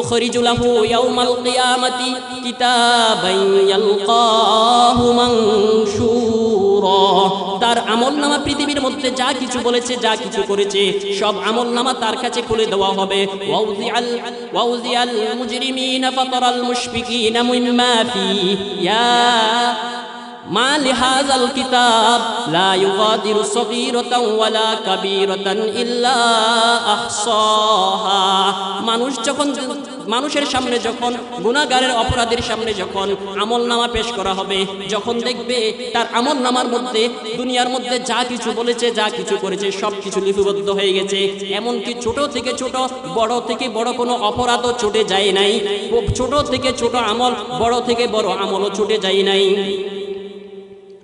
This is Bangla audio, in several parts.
يخرج له يوم القيامة كتابا يلقاه منشورا তার আমলনামা পৃথিবীর মধ্যে যা কিছু বলেছে যা কিছু করেছে সব আমলনামা তার কাছে খুলে দেওয়া হবে ওয়াউজিআল মুজরিমিনা ফাতারাল মুশফিকিনা মিম্মা ফি ইয়া মা লিহাযাল কিতাব লা ইউগাদিরু সগীরাতান ওয়ালা কাবীরাতান ইল্লা আহসাহা। মানুষের সামনে যখন গুনাহগারের অপরাধীর সামনে যখন আমলনামা পেশ করা হবে, যখন দেখবে তার আমলনামার মধ্যে দুনিয়ার মধ্যে যা কিছু বলেছে যা কিছু করেছে সব কিছু লিপিবদ্ধ হয়ে গেছে, এমনকি ছোট থেকে ছোট বড় থেকে বড় কোনো অপরাধও ছুটে যায় নাই, ছোট থেকে ছোট আমল বড় থেকে বড় আমলও ছুটে যায় নাই।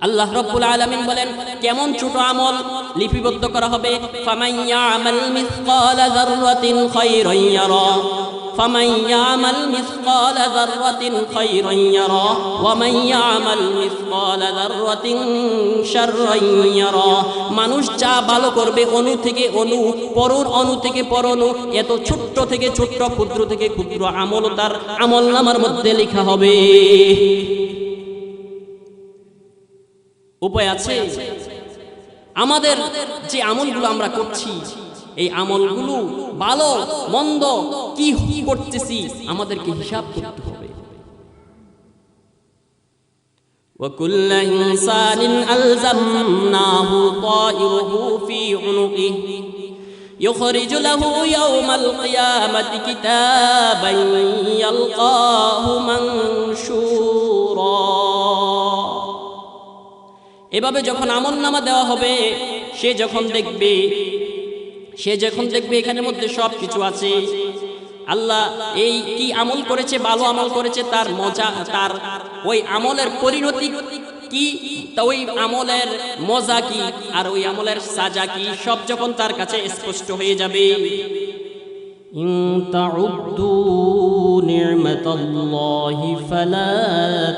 আল্লাহ রাব্বুল আলামিন বলেন কেমন ছোট আমল লিপিবদ্ধ করা হবে, ফামান ইয়ামাল মিসকালা যাররাতিন খায়রান ইয়ারা ফামান ইয়ামাল মিসকালা যাররাতিন খায়রান ইয়ারা ওয়া মান ইয়ামাল মিসকালা যাররাতিন শাররান ইয়ারা। মানুষ যা ভালো করবে অণু থেকে অণু, পরর অণু থেকে পরণু, এত ছোট্ট থেকে ছোট্ট ক্ষুদ্র থেকে ক্ষুদ্র আমল তার আমলনামার মধ্যে লেখা হবে। উপায় আছে? আমাদের যে আমলগুলো আমরা করছি এই আমলগুলো ভালো মন্দ কি করতেছি আমাদেরকে হিসাব করতে হবে। وَكُلَّ إِنسَانٍ أَلْزَمْنَاهُ طَائِرَهُ فِي عُنُقِهِ يُخْرِجُ لَهُ يَوْمَ الْقِيَامَةِ كِتَابًا يَلْقَاهُ مَنشُورًا। এভাবে যখন আমলনামা দেওয়া হবে সে যখন দেখবে এখানের মধ্যে সব কিছু আছে, আল্লাহ এই কি আমল করেছে, ভালো আমল করেছে, তার মজা, তার ওই আমলের পরিণতি কি, তা ওই আমলের মজা কি আর ওই আমলের সাজা কি, সব যখন তার কাছে স্পষ্ট হয়ে যাবে। ইন তাউদ্দু নি'মাতাল্লাহি ফালা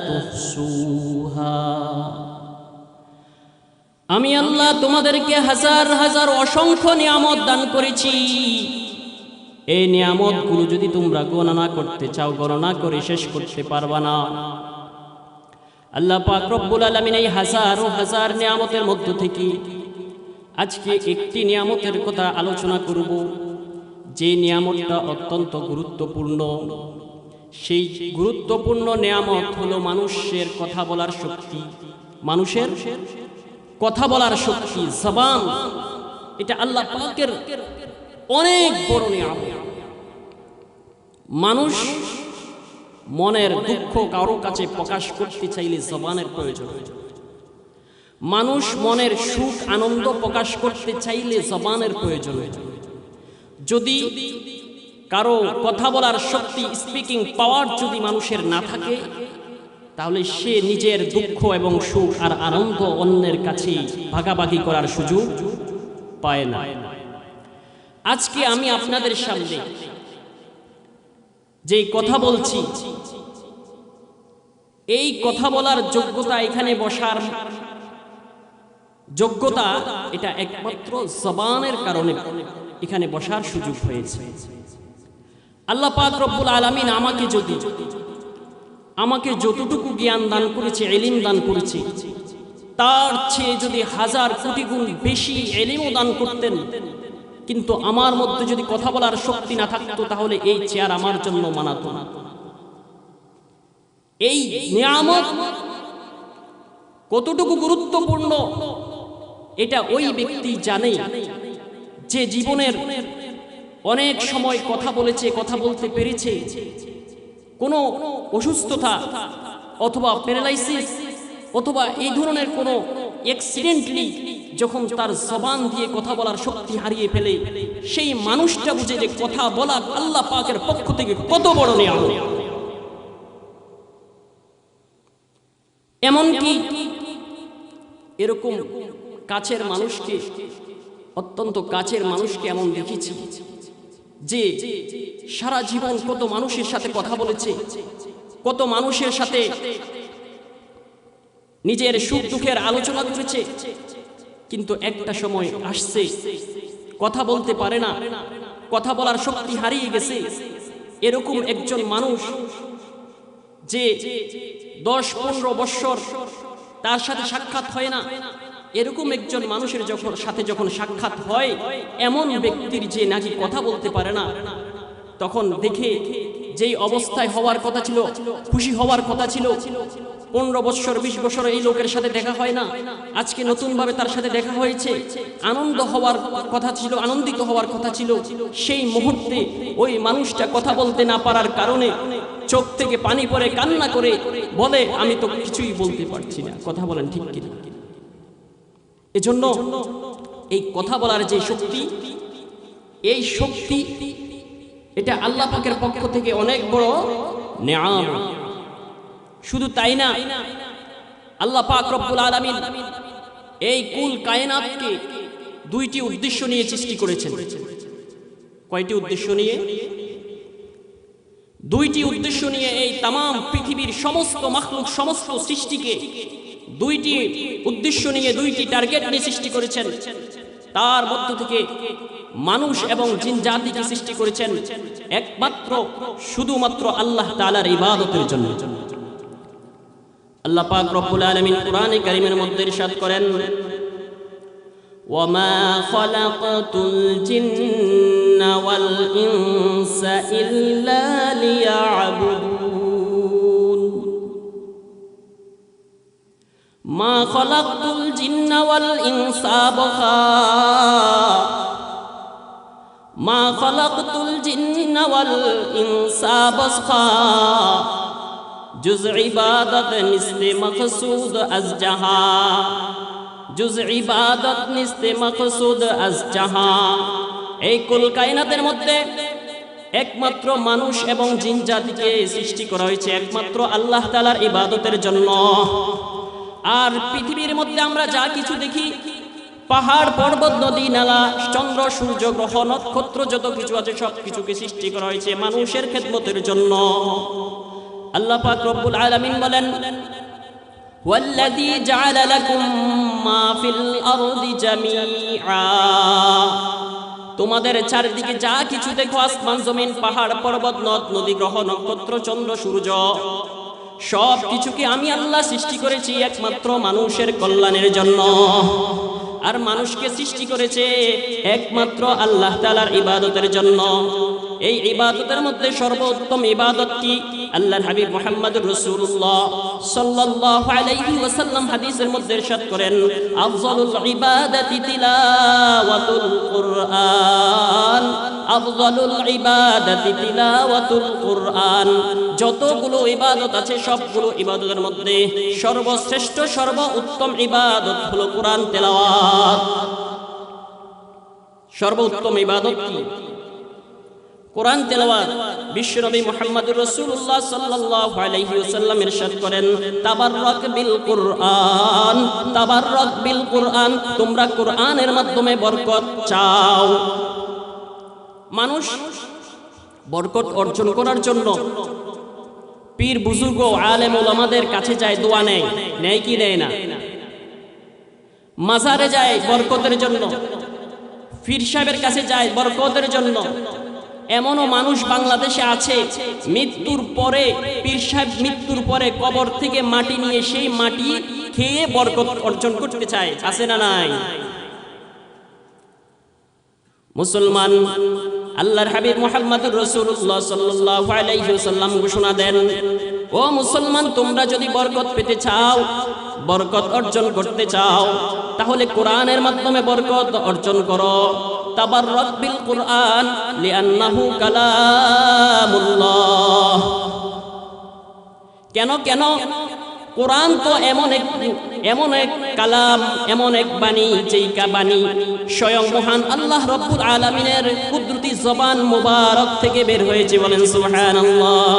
তুহসুহা। আমি আল্লাহ তোমাদেরকে হাজার হাজার অসংখ্য নিয়ামত দান করেছি, এই নিয়ামতগুলো যদি তোমরা গণনা করতে চাও গণনা করে শেষ করতে পারবা না। আল্লাহ পাক রব্বুল আলামিন এই হাজার ও হাজার নিয়ামতের মধ্য থেকে আজকে একটি নিয়ামতের কথা আলোচনা করব, যে নিয়ামতটা অত্যন্ত গুরুত্বপূর্ণ। সেই গুরুত্বপূর্ণ নিয়ামত হলো মানুষের কথা বলার শক্তি, মানুষের কথা বলার শক্তি, জবান। এটা আল্লাহ পাকের অনেক বড় নিয়ামত। মানুষ মনের দুঃখ কারো কাছে প্রকাশ করতে চাইলে জবানের প্রয়োজন, মানুষ মনের সুখ আনন্দ প্রকাশ করতে চাইলে জবানের প্রয়োজন। যদি কারো কথা বলার শক্তি, স্পিকিং পাওয়ার যদি মানুষের না থাকে তাহলে সে নিজের দুঃখ এবং সুখ আর আনন্দ অন্যের কাছে ভাগাভাগি করার সুযোগ পায় না। আজকে আমি আপনাদের সামনে যে কথা বলছি, এই কথা বলার যোগ্যতা, এখানে বসার যোগ্যতা, এটা একমাত্র জবানের কারণে এখানে বসার সুযোগ হয়েছে। আল্লাহ পাক রব্বুল আলামিন আমাকে যতটুকু জ্ঞান দান করেছে, ইলম দান করেছে, তার চেয়ে যদি হাজার কোটি গুণ বেশি ইলমও দান করতেন, কিন্তু আমার মধ্যে যদি কথা বলার শক্তি না থাকতো তাহলে এই চেয়ার আমার জন্য মানাতো না। এই নিয়ামত কতটুকু গুরুত্বপূর্ণ এটা ওই ব্যক্তি জানে যে জীবনের অনেক সময় কথা বলেছে, কথা বলতে পেরেছে, কোনো অসুস্থতা অথবা প্যারালাইসিস অথবা এই ধরনের কোনো অ্যাক্সিডেন্টলি যখন তার জবান দিয়ে কথা বলার শক্তি হারিয়ে ফেলে, সেই মানুষটা বুঝে যে কথা বলা আল্লাহ পাকের পক্ষ থেকে কত বড় নিয়ামত। এমনকি এরকম কাছের মানুষকে, অত্যন্ত কাছের মানুষকে এমন দেখেছি যে সারা জীবন কত মানুষের সাথে কথা বলেছে, কত মানুষের সাথে নিজের সুখ দুঃখের আলোচনা করেছে, কিন্তু একটা সময় আসছে কথা বলতে পারে না, কথা বলার শক্তি হারিয়ে গেছে। এরকম একজন মানুষ যে 10-15 বছর তার সাথে সাক্ষাৎ হয় না, এরকম একজন মানুষের সাথে যখন সাক্ষাৎ হয়, এমন ব্যক্তির যে নাকি কথা বলতে পারে না, তখন দেখে যেই অবস্থায় হওয়ার কথা ছিল, খুশি হওয়ার কথা ছিল, 15 বছর 20 বছর এই লোকের সাথে দেখা হয় না, আজকে নতুনভাবে তার সাথে দেখা হয়েছে, আনন্দিত হওয়ার কথা ছিল, সেই মুহূর্তে ওই মানুষটা কথা বলতে না পারার কারণে চোখ থেকে পানি পড়ে কান্না করে বলে, আমি তো কিছুই বলতে পারছি না। কথা বলেন ঠিক কি? এজন্য এই কথা বলার যে শক্তি, এই শক্তি এটা আল্লাহ পাকের পক্ষ থেকে অনেক বড় নিয়ামত। শুধু তাই না, আল্লাহ পাক রব্বুল আলামিন এই কুল কায়নাতকে 2টি উদ্দেশ্য নিয়ে সৃষ্টি করেছেন। কয়টি উদ্দেশ্য নিয়ে? 2টি উদ্দেশ্য নিয়ে এই তামাম পৃথিবীর সমস্ত মাখলুক, সমস্ত সৃষ্টিকে 2টি উদ্দেশ্য নিয়ে, 2টি টার্গেট নিয়ে সৃষ্টি করেছেন। তার মধ্য থেকে মানুষ এবং জিন জাতিকে সৃষ্টি করেছেন একমাত্র শুধুমাত্র আল্লাহ তাআলার ইবাদতের জন্য। আল্লাহ পাক রব্বুল আলামিন কোরআনে কারীমের মধ্যে ইরশাদ করেন, ওয়ামা খালাকাতুল জিন্না ওয়াল ইনসা ইল্লা লিয়াবুদুন। মা খালাকতুল জিন্না ওয়াল ইনসা মা খালাকতুল জিন্না ওয়াল ইনসা বাসখা जुज़ इबादत निस्ते मक़सूद अज़ जहाँ, जुज़ इबादत निस्ते मक़सूद अज़ जहाँ। এই কুল কায়নাতের মধ্যে একমাত্র মানুষ এবং জিন জাতিকে সৃষ্টি করা হয়েছে একমাত্র আল্লাহ তাআলার ইবাদতের জন্য। আর পৃথিবীর মধ্যে আমরা যা কিছু দেখি, পাহাড় পর্বত নদী নালা চন্দ্র সূর্য গ্রহ নক্ষত্র যত কিছু আছে সব কিছুকে সৃষ্টি করা হয়েছে মানুষের খেদমতের জন্য। আল্লাহ পাক রব্বুল আলামিন বলেন, ওয়াল্লাযী জাআলা লাকুম মা ফিল আরদি জামিআ। তোমাদের চারিদিকে যা কিছু দেখো, আসমান জমিন পাহাড় পর্বত নদ নদী গ্রহ নক্ষত্র চন্দ্র সূর্য, সব কিছুকে আমি আল্লাহ সৃষ্টি করেছি একমাত্র মানুষের কল্যাণের জন্য। আর মানুষকে সৃষ্টি করেছে একমাত্র আল্লাহ তাআলার ইবাদতের জন্য। এই ইবাদতের মধ্যে সর্বোত্তম ইবাদত কি? আল্লাহর হাবিব মুহাম্মদুর রাসূলুল্লাহ সাল্লাল্লাহু আলাইহি ওয়াসাল্লাম হাদিসের মধ্যে ইরশাদ করেন, আফযালুল ইবাদাতি তিলাওয়াতুল কুরআন, আফযালুল ইবাদাতি তিলাওয়াতুল কুরআন। যতগুলো ইবাদত আছে সবগুলো ইবাদতের মধ্যে সর্বশ্রেষ্ঠ সর্বোত্তম ইবাদত হলো কোরআন তেলাওয়াত। সর্বোত্তম ইবাদত কি? কোরআন তেলাওয়াত। বিশ্বনবী মুহাম্মদুর রাসূলুল্লাহ সাল্লাল্লাহু আলাইহি ওয়াসাল্লাম ইরশাদ করেন, তাবাররাক বিল কুরআন, তাবাররাক বিল কুরআন। তোমরা কোরআনের মাধ্যমে বরকত চাও। মানুষ বরকত অর্জন করার জন্য পীর বুজুর্গ আলেম ওলামাদের কাছে যায়, দোয়া নেয়, নেয় কি নেয় না? মাজারে যায় বরকতের জন্য, পীর সাহেবের কাছে যায় বরকতের জন্য। এমনও মানুষ বাংলাদেশে আছে, মৃত্যুর পরে পীর সাহেব মৃত্যুর পরে কবর থেকে মাটি নিয়ে সেই মাটি খেয়ে বরকত অর্জন করতে চায়। আছে না নাই? মুসলমান, আল্লাহর হাবিব মুহাম্মদুর রাসূলুল্লাহ সাল্লাল্লাহু আলাইহি ওয়াসাল্লাম ঘোষণা দেন, ও মুসলমান, তোমরা যদি বরকত পেতে চাও, বরকত অর্জন করতে চাও, তাহলে কোরআনের মাধ্যমে বরকত অর্জন করো। তাবাররাক বিল কুরআন লিআন্নাহু কালামুল্লাহ। কেন? কোরআন তো এমন এক কালাম, এমন এক বাণী, যেই বাণী স্বয়ং মহান আল্লাহ রাব্বুল আলামিনের কুদরতি জবান মুবারক থেকে বের হয়েছে। বলেন সুবহানাল্লাহ।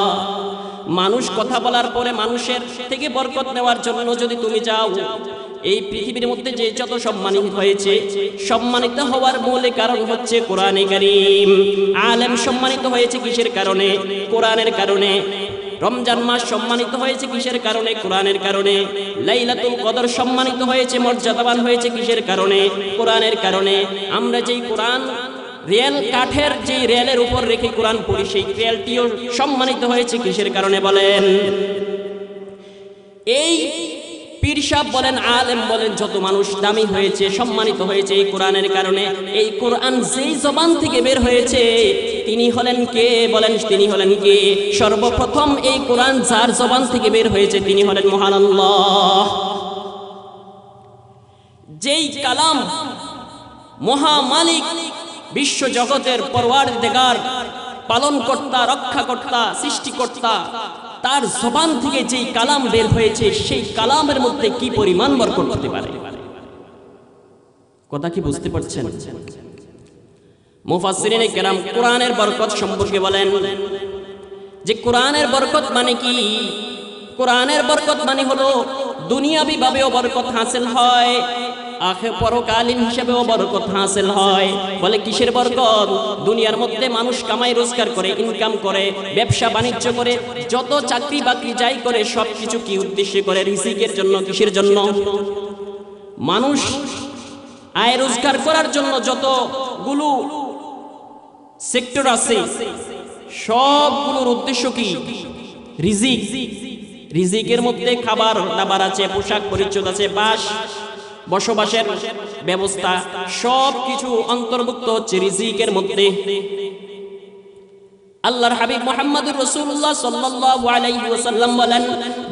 মানুষ কথা বলার পরে মানুষের থেকে বরকত নেওয়ার জন্য যদি তুমি যাও, এই পৃথিবীর মধ্যে যে যত সম্মানিত হয়েছে, সম্মানিত হওয়ার মূল কারণ হচ্ছে কোরআনে কারীম। আলেম সম্মানিত হয়েছে কিসের কারণে? কোরআনের কারণে। রমজান মাস সম্মানিত হয়েছে কিসের কারণে? কোরআনের কারণে। লাইলাতুল কদর সম্মানিত হয়েছে, মর্যাদাবান হয়েছে কিসের কারণে? কোরআনের কারণে। আমরা যেই কোরআন রেল কাঠের যে রেলের উপর রেখে কোরআন পড়ি, সেই রেলটিও সম্মানিত হয়েছে কিসের কারণে বলেন? এই পীর সাহেব বলেন, আলেম বলেন, যত মানুষ দামি হয়েছে, সম্মানিত হয়েছে এই কোরআনের কারণে। এই কোরআন যেই জবান থেকে বের হয়েছে তিনি হলেন কে বলেন? তিনি হলেন কে? সর্বপ্রথম এই কোরআন যার জবান থেকে বের হয়েছে তিনি হলেন মহান আল্লাহ। যেই কালাম মহামালিক, বিশ্ব জগতের পরওয়ারদিগার, পালনকর্তা, রক্ষাকর্তা, সৃষ্টিকর্তা, তার জবান থেকে যেই কালাম বের হয়েছে সেই কালামের মধ্যে কি পরিমাণ বরকত হতে পারে? কথা কি বুঝতে পারছেন? মুফাসসিরিনে কেরাম কোরআনের বরকত সম্পর্কে বলেন যে কোরআনের বরকত মানে কি? কোরআনের বরকত মানে হলো দুনিয়াবি ভাবেও বরকত হাসিল হয়, পরকালীন হিসেবেও বরকত হাসিল হয়। বলে কিসের বরকত? দুনিয়ার মধ্যে মানুষ কামাই রোজগার করে, ইনকাম করে, ব্যবসা বাণিজ্য করে, যত চাকরি বাকরি যাই করে সবকিছু কি উদ্দেশ্যে করে? রিজিকের জন্য। কিসের জন্য? মানুষ আয় রোজগার করার জন্য যতগুলো সেক্টর আছে সবগুলোর উদ্দেশ্য কি? রিজিক। রিজিকের মধ্যে খাবার দাবার আছে, পোশাক পরিচ্ছদ আছে, বসবাসের ব্যবস্থা, সব কিছু অন্তর্ভুক্ত হচ্ছে রিজিকের মধ্যে। আল্লাহর হাবিব মুহাম্মদুর রাসূলুল্লাহ সাল্লাল্লাহু আলাইহি ওয়াসাল্লাম বলেন,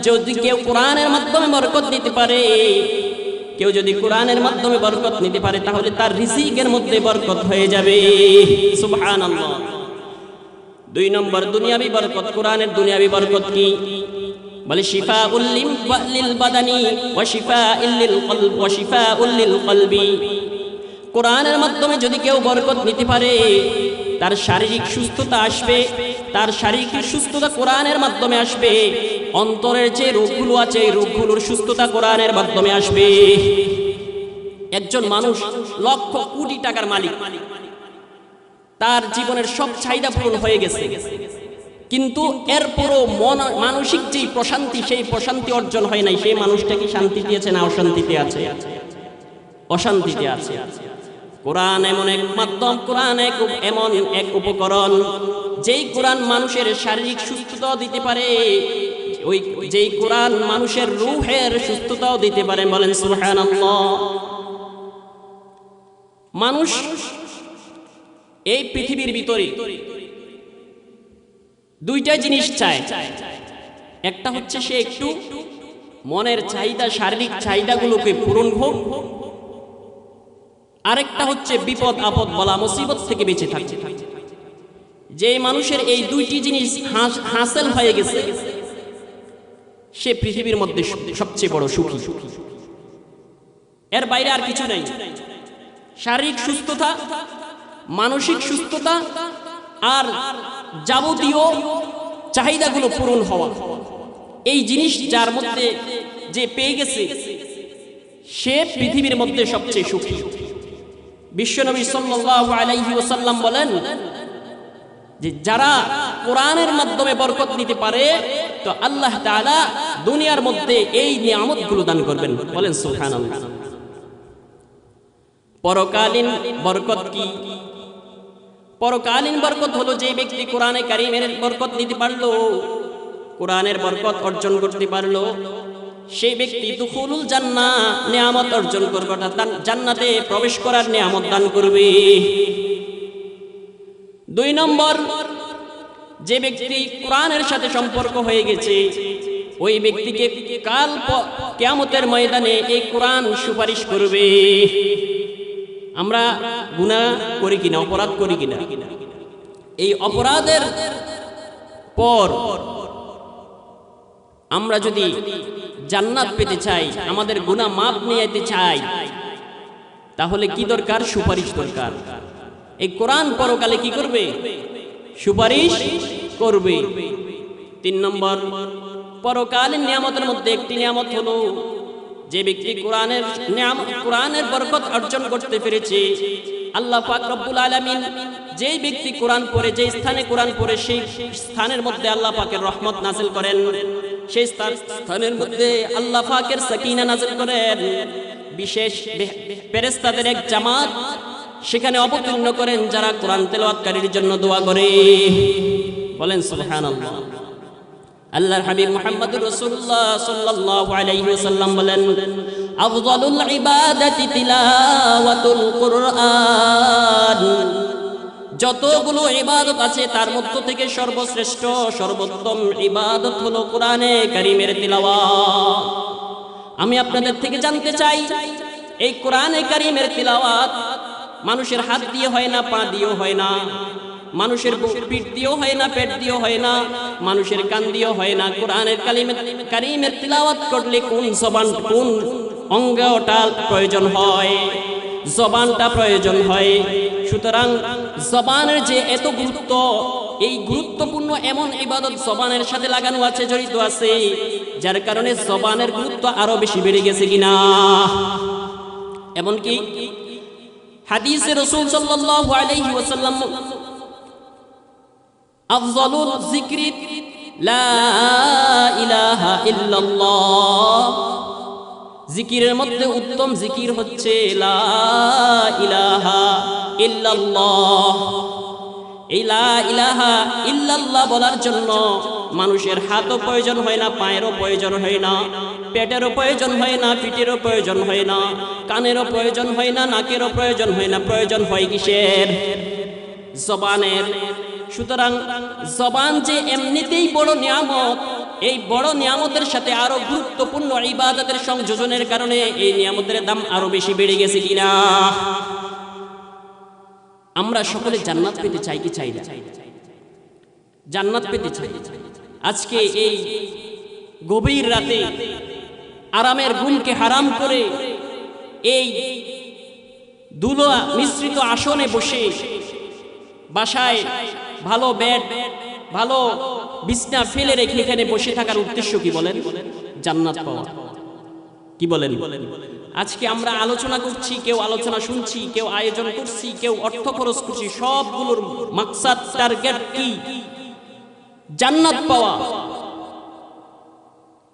যদি কেউ কোরআনের মাধ্যমে বরকত নিতে পারে, কেউ যদি কোরআনের মাধ্যমে বরকত নিতে পারে তাহলে তার রিজিকের মধ্যে বরকত হয়ে যাবে। সুবহানাল্লাহ। 2 নম্বর দুনিয়াবি বরকত। কোরআনের দুনিয়াবি বরকত কি? বলে শিফাউল লিল বাদানি ওয়া শিফাউল লিল কলব ওয়া শিফাউল লিল কলবি। কোরআনের মাধ্যমে যদি কেউ বরকত নিতে পারে তার শারীরিক সুস্থতা আসবে, তার শারীরিক সুস্থতা কোরআনের মাধ্যমে আসবে। অন্তরের যে রোগগুলো আছে এই রোগগুলোর সুস্থতা কোরআনের মাধ্যমে আসবে। একজন মানুষ লক্ষ কোটি টাকার মালিক, তার জীবনের সব চাহিদা পূরণ হয়ে গেছে, কিন্তু এরপরও মানসিক যে প্রশান্তি, সেই প্রশান্তি অর্জন হয় নাই। সেই মানুষটা কি শান্তিতে আছে না অশান্তিতে আছে? অশান্তিতে আছে। কোরআন এমন এক মাধ্যম, কোরআন এমন এক উপকরণ, যেই কোরআন মানুষের শারীরিক সুস্থতাও দিতে পারে, ওই যেই কোরআন মানুষের রূহের সুস্থতাও দিতে পারে। বলেন সুবহানাল্লাহ। মানুষ এই পৃথিবীর ভিতরে দুইটা জিনিস চায়। একটা হচ্ছে সে একটু মনের চাহিদা, শারীরিক চাহিদাগুলোকে পূরণ হোক, আরেকটা হচ্ছে বিপদ আপদ বলা মুসিবত থেকে বেঁচে থাকে। যে মানুষের এই দুইটি জিনিস হাসিল হয়ে গেছে সে পৃথিবীর মধ্যে সবচেয়ে বড় সুখী। এর বাইরে আর কিছু নাই। শারীরিক সুস্থতা, মানসিক সুস্থতা আর যাবতীয় চাহিদাগুলো পূরণ হওয়া, এই জিনিস যার মধ্যে যে পেয়ে গেছে সে পৃথিবীর মধ্যে সবচেয়ে সুখী। বিশ্বনবী সাল্লাল্লাহু আলাইহি ওয়াসাল্লাম বলেন যে যারা কোরআনের মাধ্যমে বরকত নিতে পারে তো আল্লাহ তাআলা দুনিয়ার মধ্যে এই নিয়ামতগুলো দান করবেন। বলেন সুবহানাল্লাহ। পরকালীন বরকত কি? পরকালীন বরকত হলো যে ব্যক্তি কোরআনে কারীমের বরকত নিতে পারলো, কোরআনের বরকত অর্জন করতে পারলো, সেই ব্যক্তি দুখুলুল জান্নাহ নিয়ামত অর্জন করবে, জান্নাতে প্রবেশ করার নিয়ামত দান করবে। 2 নম্বর, যে ব্যক্তি কোরআনের সাথে সম্পর্ক হয়ে গেছে ওই ব্যক্তিকে কাল কিয়ামতের ময়দানে এই কোরআন সুপারিশ করবে। আমরা গুনাহ করি কিনা, অপরাধ করি কিনা, এই অপরাধের পর আমরা যদি জান্নাত পেতে চাই, আমাদের গুনাহ মাফ নিতে চাই, তাহলে কি দরকার? সুপারিশ দরকার। এই কোরআন পরকালে কি করবে? সুপারিশ করবে। 3 নম্বর, পরকালীন নিয়ামতের মধ্যে একটি নিয়ামত হলো যে ব্যক্তি কোরআনের বরকত অর্জন করতে পেরেছে, আল্লাহ পাক রব্বুল আলামিন যেই ব্যক্তি কোরআন পড়ে, যে স্থানে কোরআন পড়ে সেই স্থানের মধ্যে আল্লাহ পাকের রহমত নাযিল করেন, সেই স্থানের মধ্যে আল্লাহ পাকের সাকিনা নাযিল করেন। বিশেষ ফেরেশতাদের এক জামাত সেখানে অবতীর্ণ করেন যারা কোরআন তেলাওয়াতকারীর জন্য দোয়া করে। বলেন সুবহানাল্লাহ। আল্লাহর হাবিব মুহাম্মদুর রাসূলুল্লাহ সাল্লাল্লাহু আলাইহি ওয়াসাল্লাম বলেন, আফযালুল ইবাদাতি তিলাওয়াতুল কুরআন। যতগুলো ইবাদত আছে তার মধ্য থেকে সর্বশ্রেষ্ঠ সর্বোত্তম ইবাদত হলো কোরআনে কারীমের তিলাওয়াত। আমি আপনাদের থেকে জানতে চাই, এই কোরআনে কারীমের তিলাওয়াত মানুষের হাত দিয়ে হয় না, পা দিয়েও হয় না, মানুষের পিঠ দিয়েও হয় না, পেট দিয়েও হয় না, মানুষের কান দিয়েও হয় না। কোরআনের কারীমের তিলাওয়াত করলে কোন জবান, কোন অঙ্গটা প্রয়োজন হয়? জবানটা প্রয়োজন হয়। সুতরাং জবানের যে এত গুরুত্ব, এই গুরুত্বপূর্ণ এমন ইবাদত জবানের সাথে লাগানো আছে, জড়িত আছে, যার কারণে জবানের গুরুত্ব আরো বেশি বেড়ে গেছে কিনা। এমনকি হাদিসে রাসূল সাল্লাল্লাহু আলাইহি ওয়াসাল্লাম, আফযালুল যিকরি লা ইলাহা ইল্লাল্লাহ, জিকিরের মধ্যে উত্তম জিকির হচ্ছে লা ইলাহা ইল্লাল্লাহ। এই লা ইলাহা ইল্লাল্লাহ বলার জন্য মানুষের হাতও প্রয়োজন হয় না, পায়েরও প্রয়োজন হয় না, পেটেরও প্রয়োজন হয় না, পিঠেরও প্রয়োজন হয় না, কানেরও প্রয়োজন হয় না, নাকেরও প্রয়োজন হয় না। প্রয়োজন হয় কিসের? জবানের। সুতরাং জবান যে এমনিতেই বড় নিয়ামত, এই বড় নিয়ামতের সাথে আরো গুরুত্বপূর্ণ ইবাদতের সংযোজনের কারণে এই নিয়ামতের দাম আরো বেশি বেড়ে গেছে কিনা। আমরা সকলে জান্নাত পেতে চাই কি চাই না? জান্নাত পেতে চাই। আজকে এই গভীর রাতে আরামের ঘুমকে হারাম করে এই ধুলো মিশ্রিত আসনে বসে, বাসায় ভালো বেড, ভালো বিছনা ফেলে রেখে এখানে বসে থাকার উদ্দেশ্য কি বলেন? জান্নাত পাওয়া। কি বলেন? আজকে আমরা আলোচনা করছি, কেউ আলোচনা শুনছি, কেউ আয়োজন করছি, কেউ অর্থ খরচ করছি, সবগুলোর মাকসাদ, টার্গেট কি? জান্নাত পাওয়া।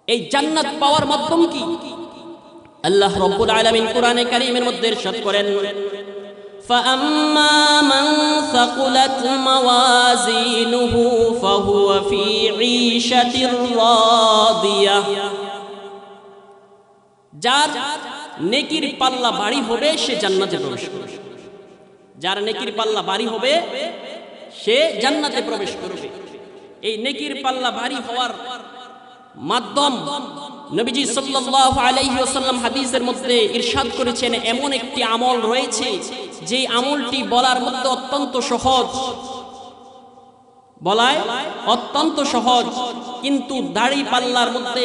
এই জান্নাত পাওয়ার মাধ্যম কি? আল্লাহ রাব্বুল আলামিন কোরআনে কারীমের মধ্যে ইরশাদ করেন, فَأَمَّا مَنْ ثَقُلَتْ مَوَازِينُهُ فَهُوَ فِي عِيشَةٍ رَاضِيَةٍ। যার নেকির পাল্লা ভারী হবে সে জান্নাতে প্রবেশ করবে। যার নেকির পাল্লা ভারী হবে সে জান্নাতে প্রবেশ করবে। এই নেকির পাল্লা ভারী হওয়ার মাধ্যম নবীজি সাল্লাল্লাহু আলাইহি ওয়াসাল্লাম হাদিসের মধ্যে ইরশাদ করেছেন, এমন একটি আমল রয়েছে যে আমলটি বলার মধ্যে অত্যন্ত সহজ, বলায় অত্যন্ত সহজ, কিন্তু দাড়ি পাল্লার মধ্যে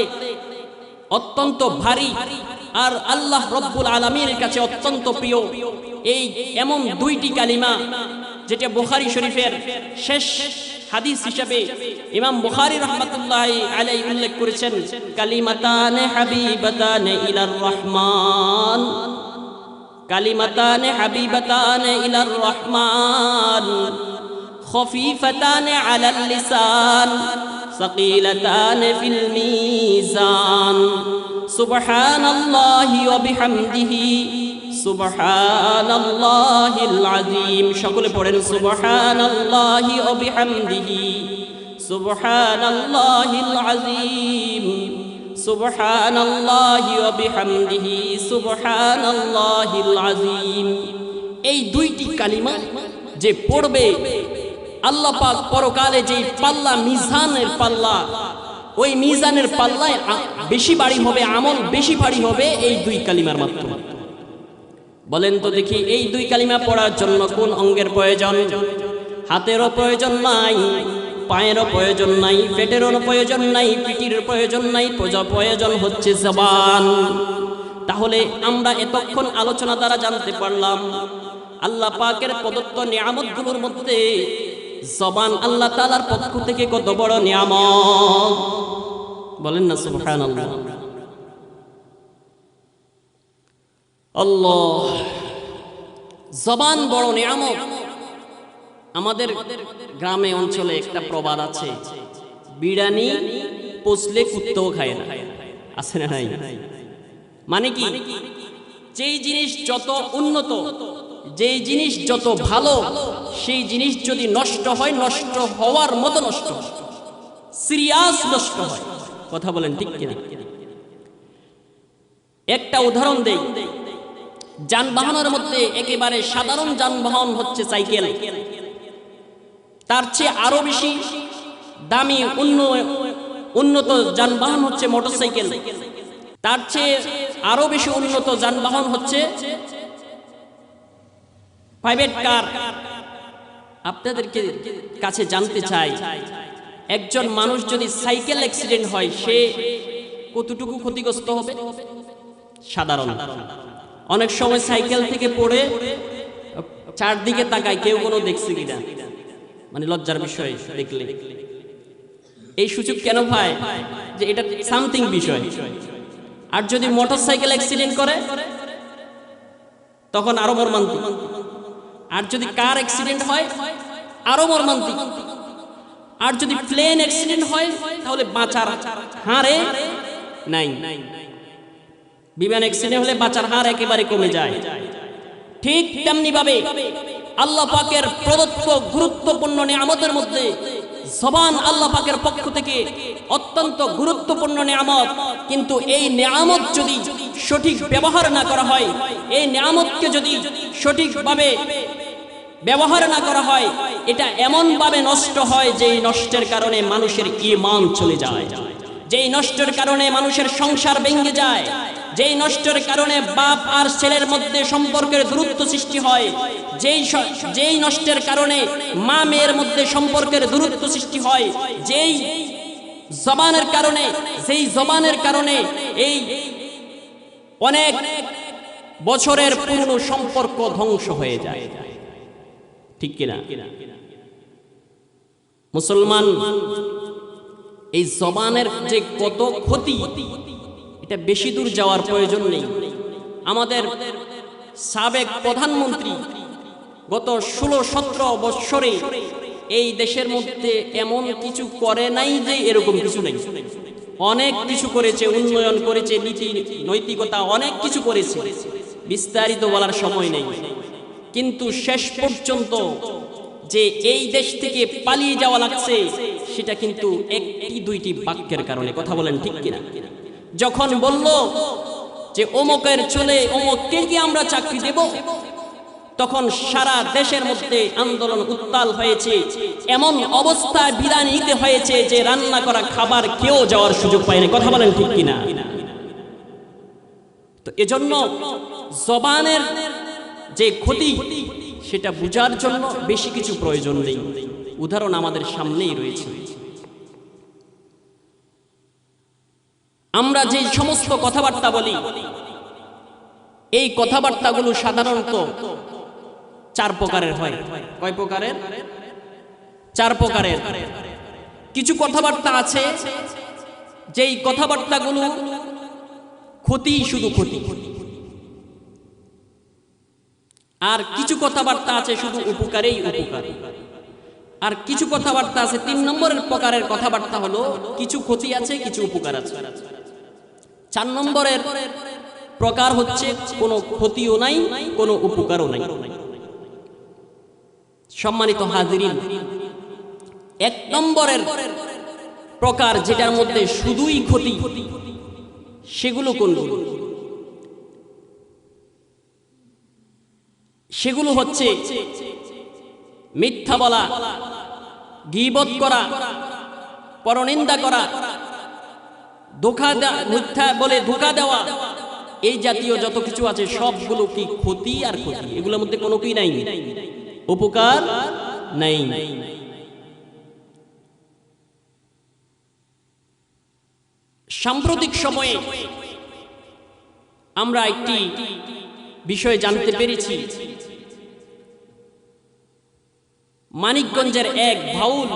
অত্যন্ত ভারী আর আল্লাহ রব্বুল আলামিনের কাছে অত্যন্ত প্রিয়। এই এমন দুইটি কালিমা যেটা বুখারী শরীফের শেষ হাদিস হিসেবে ইমাম বুখারী রাহমাতুল্লাহি আলাইহি উল্লেখ করেছেন, কালিমাতানে হাবিবাতানে ইলার রহমান, কালিমাতানে হাবিবাতানে ইলার রহমান, খফিফাতানে আলাল লিসান, সাকিলাতানে ফিল মিজান, সুবহানাল্লাহি ওয়া বিহামদিহি সুবহানাল্লাহিল আযীম। সকলে পড়েন সুবহানাল্লাহি ওয়া বিহামদিহি সুবহানাল্লাহিল আযীম, সুবহানাল্লাহি ওয়া বিহামদিহি সুবহানাল্লাহিল আযীম। এই দুইটি কালিমা যে পড়বে, আল্লাহ পাক পরকালে যে পাল্লা, মিজানের পাল্লা, ওই মিজানের পাল্লায় বেশি ভারী হবে, আমল বেশি ভারী হবে এই দুই কালিমার মাধ্যমে। বলেন তো দেখি, এই দুই কালিমা পড়ার জন্য কোন অঙ্গের প্রয়োজন? হাতেরও প্রয়োজন নাই, পায়েরও প্রয়োজন নাই, পেটেরও প্রয়োজন নাই, পিঠের প্রয়োজন নাই, প্রয়োজন হচ্ছে জবান। তাহলে আমরা এতক্ষণ আলোচনা দ্বারা জানতে পারলাম আল্লাহ পাকের প্রদত্ত নিয়ামতগুলোর মধ্যে জবান আল্লাহ তাআলার পক্ষ থেকে কত বড় নিয়ামত। বলেন না সুবহানাল্লাহ। আল্লাহ, জবান বড় নিয়ামত। আমাদের গ্রামে অঞ্চলে একটা প্রবাদ আছে, বিড়ানি পচলে কুত্তাও খায় না। আছে না নাই? মানে কি, যেই জিনিস যত উন্নত, যেই জিনিস যত ভালো সেই জিনিস যদি নষ্ট হয়, নষ্ট হওয়ার মতো নষ্ট হয়, সিরিয়াস নষ্ট হয়। কথা বলেন ঠিক কিনা? একটা উদাহরণ দেই। যানবাহনের মধ্যে একেবারে সাধারণ যানবাহন হচ্ছে সাইকেল, তার চেয়ে আরো বেশি দামি উন্নত যানবাহন হচ্ছে মোটরসাইকেল, তার চেয়ে আরো বেশি উন্নত যানবাহন হচ্ছে প্রাইভেট কার। আপনাদেরকে কাছে জানতে চাই, একজন মানুষ যদি সাইকেল অ্যাক্সিডেন্ট হয় সে কতটুকু ক্ষতিগ্রস্ত হবে? সাধারণ। অনেক সময় সাইকেল থেকে পড়ে চারদিকে তাকায়, কেউ কোনো দেখছে কিনা, মানে লজ্জার বিষয় দেখলে। এই সুযোগ কেন পায়? যে এটা সামথিং বিষয়। আর যদি মোটরসাইকেল অ্যাক্সিডেন্ট করে তখন আরো মর্মান্তিক। আর যদি কার অ্যাক্সিডেন্ট হয় আরো মর্মান্তিক। আর যদি প্লেন অ্যাক্সিডেন্ট হয় তাহলে বাঁচার হারে নাই। বিমান অ্যাক্সিডেন্ট হলে বাঁচার হার একেবারে কমে যায়। ঠিক তেমনি ভাবে আল্লাহ পাকের প্রদত্ত গুরুত্বপূর্ণ নিয়ামতের মধ্যে জবান আল্লাহ পাকের পক্ষ থেকে অত্যন্ত গুরুত্বপূর্ণ নিয়ামত। কিন্তু এই নিয়ামত যদি সঠিক ব্যবহার না করা হয়, এই নিয়ামতকে যদি সঠিকভাবে ব্যবহার না করা হয়, এটা এমন ভাবে নষ্ট হয় যেই নষ্টের কারণে মানুষের ঈমান চলে যায়, যেই নষ্টের কারণে মানুষের সংসার ভেঙে যায়, যেই নষ্টের কারণে বাপ আর ছেলের মধ্যে সম্পর্কের দূরত্ব সৃষ্টি হয়, যেই নষ্টের কারণে মা মেয়ের মধ্যে সম্পর্কের দূরত্ব সৃষ্টি হয়, যেই জবানের কারণে এই অনেক বছরের পুরনো সম্পর্ক ধ্বংস হয়ে যায়। ঠিক কিনা? মুসলমান, এই জবানের যে কত ক্ষতি, এটা বেশি দূর যাওয়ার প্রয়োজন নেই। আমাদের সাবেক প্রধানমন্ত্রী গত 16-17 বছরে এই দেশের মধ্যে এমন কিছু করে নাই যে এরকম কিছু নেই। অনেক কিছু করেছে, উন্নয়ন করেছে, নীতি নৈতিকতা অনেক কিছু করেছে, বিস্তারিত বলার সময় নেই। কিন্তু শেষ পর্যন্ত যে এই দেশ থেকে পালিয়ে যাওয়া লাগছে সেটা কিন্তু একটি দুইটি বাক্যের কারণে। কথা বলেন ঠিক কিনা? যখন বলল যে অমুকের চলে অমুককে কি আমরা চাকরি দেব, তখন সারা দেশের মধ্যে আন্দোলন উত্তাল হয়েছে। এমন অবস্থায় বিদায় নিতে হয়েছে যে রান্না করা খাবার কেউ যাওয়ার সুযোগ পায়নি। কথা বলেন ঠিক কিনা? তো এজন্য জবানের যে ক্ষতি সেটা বুঝার জন্য বেশি কিছু প্রয়োজন নেই। উদাহরণ আমাদের সামনেই রয়েছে। আমরা যে সমস্ত কথাবার্তা বলি, এই কথাবার্তাগুলো সাধারণত 4 প্রকারের হয়। কয় প্রকারের? 4 প্রকারের। কিছু কথাবার্তা আছে যেই কথাবার্তাগুলো ক্ষতি, শুধু ক্ষতি। আর কিছু কথাবার্তা আছে শুধু উপকারেই উপকার। আর কিছু কথাবার্তা আছে 3 নম্বরের প্রকারের কথাবার্তা হলো কিছু ক্ষতি আছে, কিছু উপকার আছে। 4 নম্বরের প্রকার হচ্ছে কোনো ক্ষতিও নাই, কোনো উপকারও নাই। সম্মানিত হাজিরিন, 1 নম্বরের প্রকার যেটার মধ্যে শুধুই ক্ষতি, সেগুলো কোনগুলো? সেগুলো হচ্ছে মিথ্যা বলা, গীবত করা, পরনিন্দা করা, মিথ্যা বলে ধোঁকা দেওয়া, এই জাতীয় যত কিছু আছে সবগুলো কি ক্ষতি আর ক্ষতি। এগুলোর মধ্যে কোনো কি নাই, উপকার নাই। সাম্প্রতিক সময়ে আমরা একটি বিষয় জানতে পেরেছি। মানিকগঞ্জের এক ভাউল,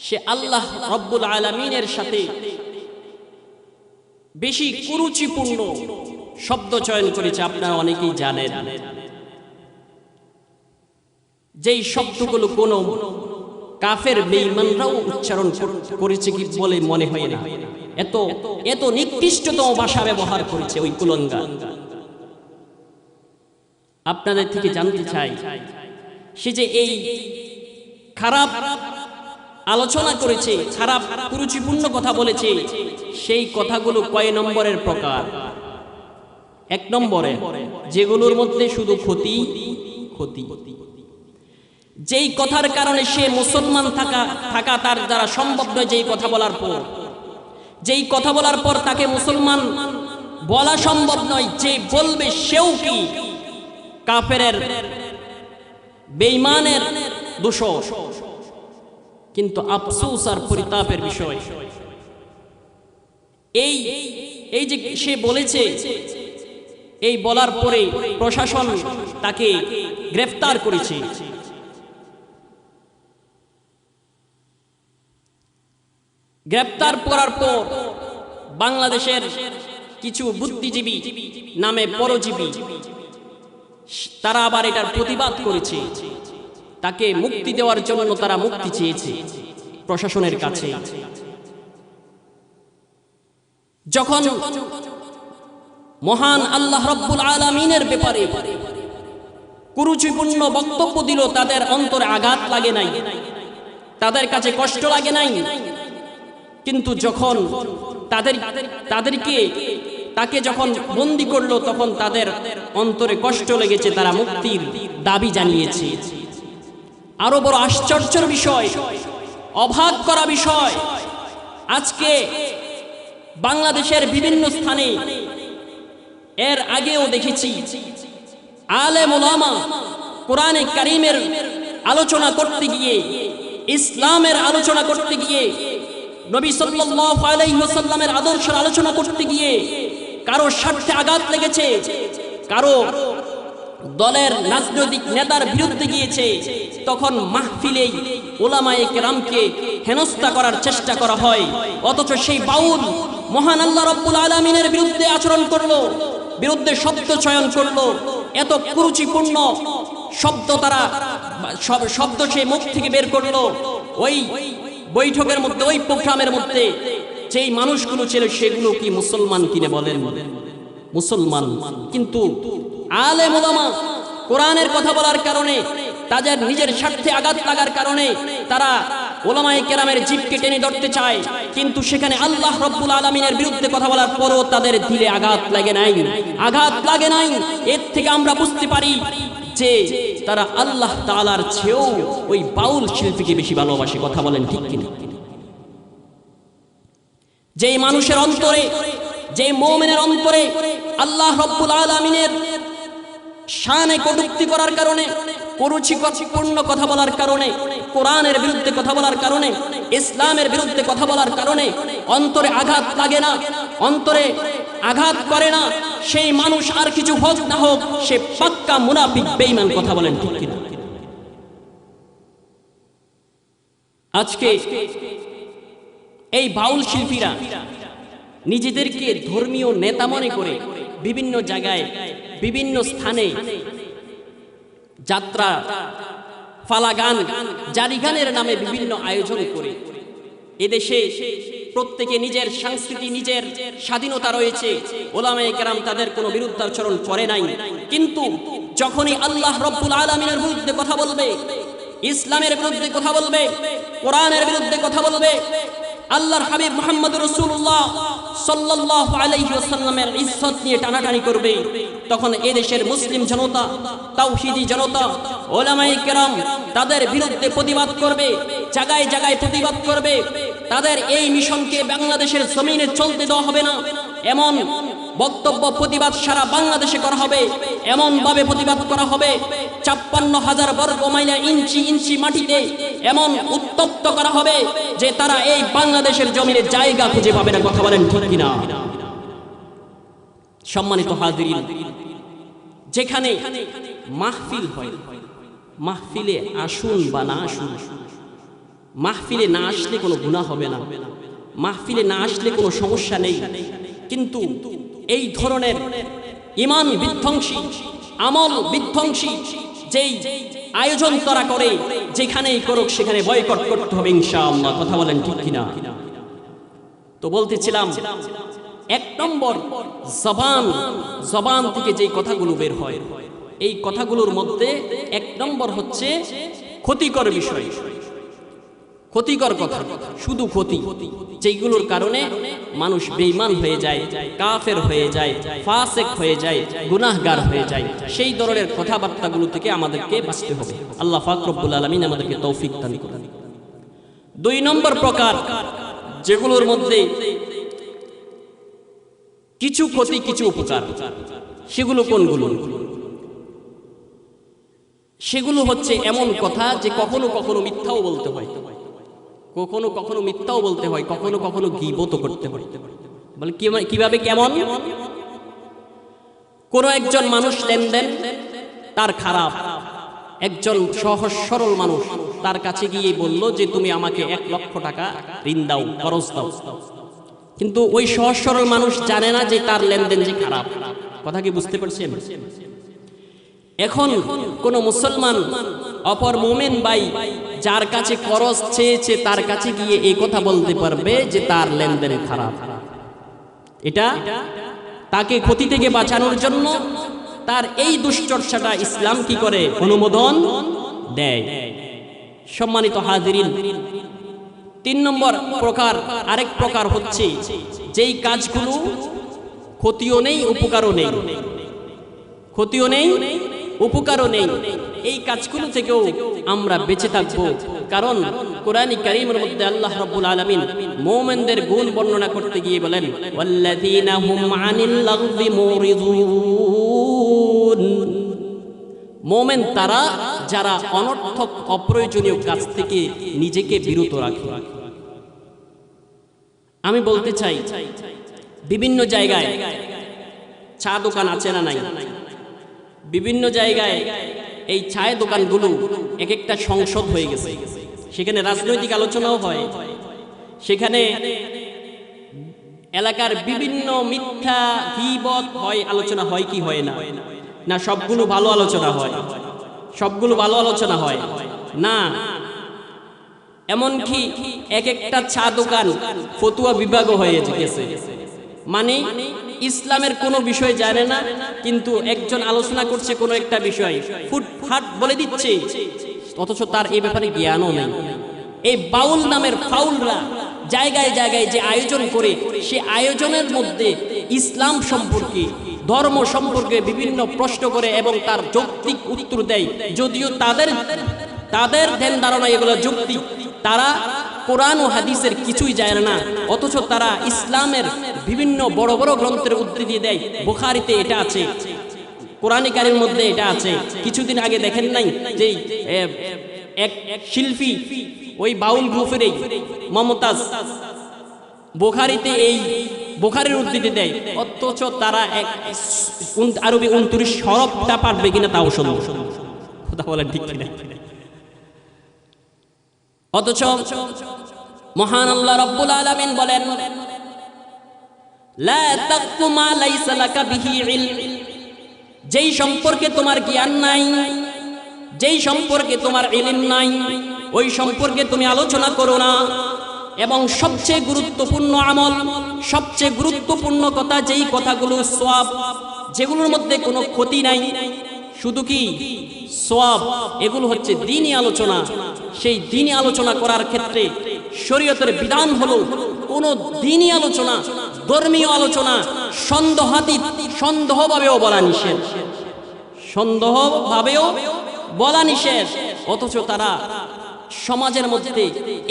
সে আল্লাহ রব্বুল আলামিনের সাথে বেশি কুরুচিপূর্ণ শব্দ চয়ন করেছে। আপনারা অনেকেই জানেন যেই শব্দগুলো কোন কাফের বেঈমানরাও উচ্চারণ করেছে কি বলে মনে হয় না। এত নিকৃষ্টতম ভাষা ব্যবহার করেছে ওই কুলঙ্গার। আপনাদের থেকে জানতে চাই, সে যে এই খারাপ আলোচনা করেছে, খারাপ কুরুচিপূর্ণ কথা বলেছে, সেই কথাগুলো কয় নম্বরের প্রকার? 1 নম্বরে, যেগুলোর মধ্যে শুধু ক্ষতি ক্ষতি, যেই কথার কারণে সে মুসলমান থাকা তার দ্বারা সম্ভব নয়। যেই কথা বলার পর তাকে মুসলমান বলা সম্ভব নয়, যে বলবে সেও কি কাফেরের, বেঈমানের দোষর। কিন্তু আফসোস আর পরিতাপের বিষয়, এই যে সে বলেছে, এই বলার পরে প্রশাসন তাকে গ্রেফতার করেছে। গ্রেফতার করার পর বাংলাদেশের কিছু বুদ্ধিজীবী নামে পরজীবী, তারা আবার এটার প্রতিবাদ করেছে। তাকে মুক্তি দেওয়ার জন্য তারা মুক্তি চেয়েছে প্রশাসনের কাছে। যখন মহান আল্লাহ রাব্বুল আলামিনের ব্যাপারে কুরুচিপূর্ণ বক্তব্য দিল, তাদের অন্তরে আঘাত লাগে নাই, তাদের কাছে কষ্ট লাগে নাই। কিন্তু যখন তাকে যখন বন্দী করলো, তখন তাদের অন্তরে কষ্ট লেগেছে, তারা মুক্তির দাবি জানিয়েছে। আরো বড় আশ্চর্যের বিষয়, অবাক করা বিষয়, আজকে বাংলাদেশের বিভিন্ন স্থানে, এর আগেও দেখেছি, আলেম ওলামা কোরআনে কারীমের আলোচনা করতে গিয়ে, ইসলামের আলোচনা করতে গিয়ে, নবী সাল্লাল্লাহু আলাইহি ওয়াসাল্লামের আদর্শের আলোচনা করতে গিয়ে কারো স্বার্থে আঘাত লেগেছে, কারো দলের রাজনৈতিক নেতার বিরুদ্ধে গিয়েছে, তখন মাহফিলেই উলামায়ে কেরামকে হেনস্থা করার চেষ্টা করা হয়। অথচ সেই বাউল মহান আল্লাহ রাব্বুল আলামিনের বিরুদ্ধে আচরণ করলো, বিরুদ্ধে শব্দ চয়ন করলো, এত কুরুচিপূর্ণ শব্দ সে মুখ থেকে বের করলো। ওই বৈঠকের মধ্যে, ওই প্রোগ্রামের মধ্যে যেই মানুষগুলো ছিল, সেগুলো কি মুসলমান কিনে বলেন? মুসলমান। কিন্তু আলেম ওলামা কোরআনের কথা বলার কারণে, তাদের নিজের স্বার্থে আঘাত লাগার কারণে তারা ওলামায়ে কেরামের জিভকে টেনে ধরতে চায়, কিন্তু সেখানে আল্লাহ রাব্বুল আলামিনের বিরুদ্ধে কথা বলার পরও তাদের দিলে আঘাত লাগে নাই। এর থেকে আমরা বুঝতে পারি যে তারা আল্লাহ তাআলার চেয়েও ওই বাউল শিল্পীকে বেশি ভালোবাসে। কথা বলেন ঠিক কিনা? যেই মানুষের অন্তরে, যে মুমিনের অন্তরে আল্লাহ রাব্বুল আলামিনের শানে কটূক্তি করার কারণে, কুরুচিপূর্ণ কথা বলার কারণে, কোরআনের বিরুদ্ধে কথা বলার কারণে, ইসলামের বিরুদ্ধে কথা বলার কারণে অন্তরে আঘাত লাগে না, অন্তরে আঘাত করে না, সেই মানুষ আর কিছু হোক না হোক, সে পাক্কা মুনাফিক, বেঈমান। কথা বলেন ঠিক কিনা? আজকে এই বাউল শিল্পীরা নিজেদেরকে ধর্মীয় নেতা মনে করে বিভিন্ন জায়গায়, বিভিন্ন স্থানে যাত্রা, ফালাগান, জারিগানের নামে বিভিন্ন আয়োজন করে। এদেশে প্রত্যেকে নিজের সংস্কৃতি, নিজের স্বাধীনতা রয়েছে, ওলামায়ে কেরাম তাদের কোনো বিরুদ্ধাচরণ করে নাই। কিন্তু যখনই আল্লাহ রাব্বুল আলামিনের বিরুদ্ধে কথা বলবে, ইসলামের বিরুদ্ধে কথা বলবে, কোরআনের বিরুদ্ধে কথা বলবে, আল্লাহর হাবিব মুহাম্মদ রাসূলুল্লাহ সাল্লাল্লাহু আলাইহি ওয়াসাল্লামের ইজ্জত নিয়ে টানাটানি করবে, তখন এদেশের মুসলিম জনতা, তাওহীদি জনতা, ওলামায়ে কেরাম তাদের বিরুদ্ধে প্রতিবাদ করবে, জায়গায় জায়গায় প্রতিবাদ করবে। তাদের এই মিশনকে বাংলাদেশের জমিনে চলতে দেওয়া হবে না, এমন বক্তব্য, প্রতিবাদ সারা বাংলাদেশে করা হবে। এমন ভাবে প্রতিবাদ করা হবে, ৫৬,০০০ বর্গ মাইল ইঞ্চি ইঞ্চি মাটিতে এমন উত্তপ্ত করা হবে যে তারা এই বাংলাদেশের জমিনে জায়গা খুঁজে পাবে না। কথা বলেন ঠিক কিনা? সম্মানিত হাজিরিন, যেখানে মাহফিল হয়, মাহফিলে আসুন বা না আসুন, মাহফিলে না আসলে কোনো গুনাহ হবে না, মাহফিলে না আসলে কোনো সমস্যা নেই। কিন্তু এই ধরনের ঈমান বিধ্বংসী, আমল বিধ্বংসী যেই আয়োজন তারা করে, যেখানেই করুক সেখানে বয়কট করতে হবে ইনশাআল্লাহ। কথা বলেন ঠিক কিনা? তো বলতেছিলাম, ১ নম্বর, জবান থেকে যেই কথাগুলো বের হয়, এই কথাগুলোর মধ্যে এক নম্বর হচ্ছে ক্ষতিকর বিষয়, ক্ষতিকর কথা, শুধু ক্ষতি, যেগুলোর কারণে মানুষ বেঈমান হয়ে যায়, কাফের হয়ে যায়, ফাসিক হয়ে যায়, গুনাহগার হয়ে যায়। সেই ধরনের কথাবার্তাগুলো থেকে আমাদেরকে বাঁচতে হবে। আল্লাহ পাক রব্বুল আলামিন আমাদেরকে তৌফিক দান করুন। 2 নম্বর প্রকার, যেগুলোর মধ্যে কিছু ক্ষতি কিছু উপকার, সেগুলো কোনগুলো? সেগুলো হচ্ছে এমন কথা যে কখনো কখনো মিথ্যাও বলতে হয়, কখনো কখনো মিথ্যাও বলতে হয়, কখনো কখনো গীবতও করতে হয়। বলে কিভাবে, কেমন? কোন একজন মানুষ লেনদেন তার খারাপ, একজন সহজ সরল মানুষ তার কাছে গিয়ে বলল যে তুমি আমাকে 1 লক্ষ টাকা ঋণ দাও, খরচ দাও। কিন্তু ওই সহজ সরল মানুষ জানে না যে তার লেনদেন যে খারাপ। কথা কি বুঝতে পারছেন? এখন কোন মুসলমান অপর মুমিন ভাই যার কাছে খরচ চেয়েছে তার কাছে গিয়ে এই কথা বলতে পারবে যে তার লেনদেন খারাপ? এটা তাকে ক্ষতি থেকে বাঁচানোর জন্য তার এই দুশ্চর্চাটা ইসলাম কি করে? অনুমোদন দেয়। সম্মানিত হাজিরিন, 3 নম্বর প্রকার, আরেক প্রকার হচ্ছে যেই কাজগুলো ক্ষতিও নেই উপকারও নেই, ক্ষতিও নেই উপকারও নেই, এই কাজগুলো থেকেও আমরা বেঁচে থাকবো। কারণ কোরআন কারীমের মধ্যে আল্লাহ রাব্বুল আলামিন মুমিনদের গুণ বর্ণনা করতে গিয়ে বলেন, ওয়াল্লাযীনা হুম আনিল লাগযি মুরিদুন। মুমিন তারা যারা অনর্থক অপ্রয়োজনীয় কাজ থেকে নিজেকে বিরত রাখে। আমি বলতে চাই, বিভিন্ন জায়গায় চা দোকান আছে না নাই? বিভিন্ন জায়গায় এই চায়ের দোকানগুলো এক একটা সংসদ হয়ে গেছে। সেখানে রাজনৈতিক আলোচনাও হয়, সেখানে এলাকার বিভিন্ন মিথ্যা গীবত হয়, আলোচনা হয় কি হয় না? না সবগুলো ভালো আলোচনা হয়? সবগুলো ভালো আলোচনা হয় না। এমনকি এক একটা চা দোকান ফতুয়া বিভাগও হয়ে গেছে। মানে ইসলামের কোনো বিষয় জানে না, কিন্তু একজন আলোচনা করছে কোনো একটা বিষয়, ফুটফাট বলে দিচ্ছে, অথচ তার এই ব্যাপারে জ্ঞানও নেই। এই বাউল নামের ফাউলরা জায়গায় জায়গায় যে আয়োজন করে, সে আয়োজনের মধ্যে ইসলাম সম্পর্কে, ধর্ম সম্পর্কে বিভিন্ন প্রশ্ন করে এবং তার যৌক্তিক উত্তর দেয়। যদিও তাদের ধ্যান ধারণা এগুলো যৌক্তিক, তারা কোরআন ও হাদিসের কিছুই জানে না, অথচ তারা ইসলামের বিভিন্ন বড় বড় গ্রন্থের উদ্ধৃতি দেয়। বুখারীতে এটা আছে, কোরআনে কারীমের মধ্যে এটা আছে। কিছুদিন আগে দেখেন নাই যে এক শিল্পী ওই বাউল গ্রুপেরই মমতাজ বুখারীতে এই বুখারীর উদ্ধৃতি দেয়, অথচ তারা আরবি 29 হরফটা পারবে কিনা তাও সন্দেহ। কথা বলেন ঠিক কিনা? অথচ মহান আল্লাহ রাব্বুল আলামিন বলেন, লা তাকফু মা লাইসা লাকা বিহি ইলম। যেই সম্পর্কে তোমার জ্ঞান নাই, যেই সম্পর্কে তোমার ইলম নাই, ওই সম্পর্কে তুমি আলোচনা করো না। এবং সবচেয়ে গুরুত্বপূর্ণ আমল, সবচেয়ে গুরুত্বপূর্ণ কথা, যেই কথাগুলো সওয়াব, যেগুলোর মধ্যে কোনো ক্ষতি নাই, শুধু কি সওয়াব, এগুলো হচ্ছে দ্বীনি আলোচনা। সেই দ্বীনি আলোচনা করার ক্ষেত্রে শরীয়তের বিধান হলো কোন দ্বীনি আলোচনা, ধর্মীয় আলোচনা সন্দেহভাবেও বলা নিষেধ, সন্দেহভাবেও বলা নিষেধ। অথচ তারা সমাজের মধ্যে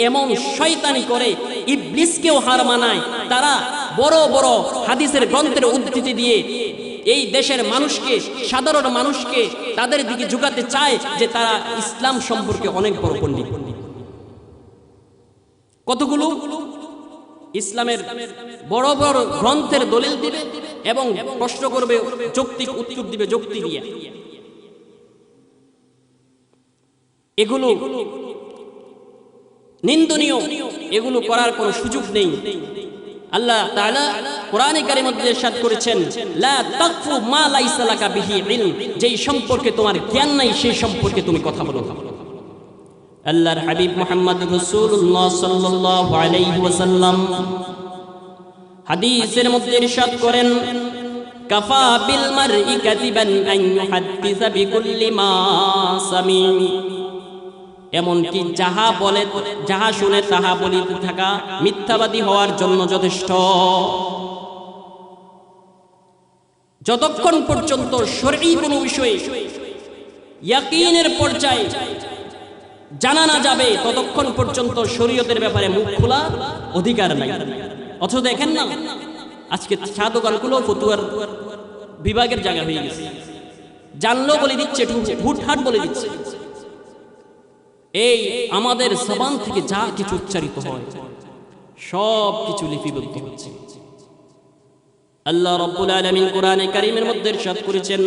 এমন শয়তানি করে, ইবলিসকেও হার মানায়। তারা বড় বড় হাদিসের গ্রন্থের উদ্ধৃতি দিয়ে এই দেশের মানুষকে, সাধারণ মানুষকে তাদের দিকে ঝুঁকাতে চায় যে তারা ইসলাম সম্পর্কে অনেক বড় পণ্ডিত। কতগুলো ইসলামের বড় বড় গ্রন্থের দলিল দিবে এবং প্রশ্ন করবে, যৌক্তিক উত্তর দিবে যুক্তি দিয়ে। এগুলো নিন্দনীয়, এগুলো করার কোনো সুযোগ নেই। আল্লাহ তাআলা কোরআনে কারীমের মধ্যে ইরশাদ করেছেন, লা তাকফু মা লাইসা লাকা বিহি ইলম। যেই সম্পর্কে তোমার জ্ঞান নাই সেই সম্পর্কে তুমি কথা বলো না। আল্লাহর হাবিব মুহাম্মদ রাসূলুল্লাহ সাল্লাল্লাহু আলাইহি ওয়াসাল্লাম হাদিসের মধ্যে ইরশাদ করেন, কাফা বিল মারই কাযিবান আন ইউহাদ্দিসা বিকুল্লি মা সামি। এমনকি যাহা বলে যাহা শুনে তাহা বলিতে থাকা মিথ্যাবাদী হওয়ার জন্য যথেষ্ট। যতক্ষণ পর্যন্ত শরঈ কোনো বিষয়ে ইয়াকিনের পর্যায়ে জানা না যাবে ততক্ষণ পর্যন্ত শরীয়তের ব্যাপারে মুখ খোলা অধিকার নাই। অথচ দেখেন না আজকে চা দোকানগুলো ফতুয়ার বিভাগের জায়গা হয়ে গেছে। জানলো বলে দিচ্ছে, হুটহাট বলে দিচ্ছে। এই আমাদের জবান থেকে যা কিছু উচ্চারিত হয় সব কিছু লিপিবদ্ধ হচ্ছে। আল্লাহ রাব্বুল আলামিন কোরআনে কারীমের মধ্যে ইরশাদ করেছেন,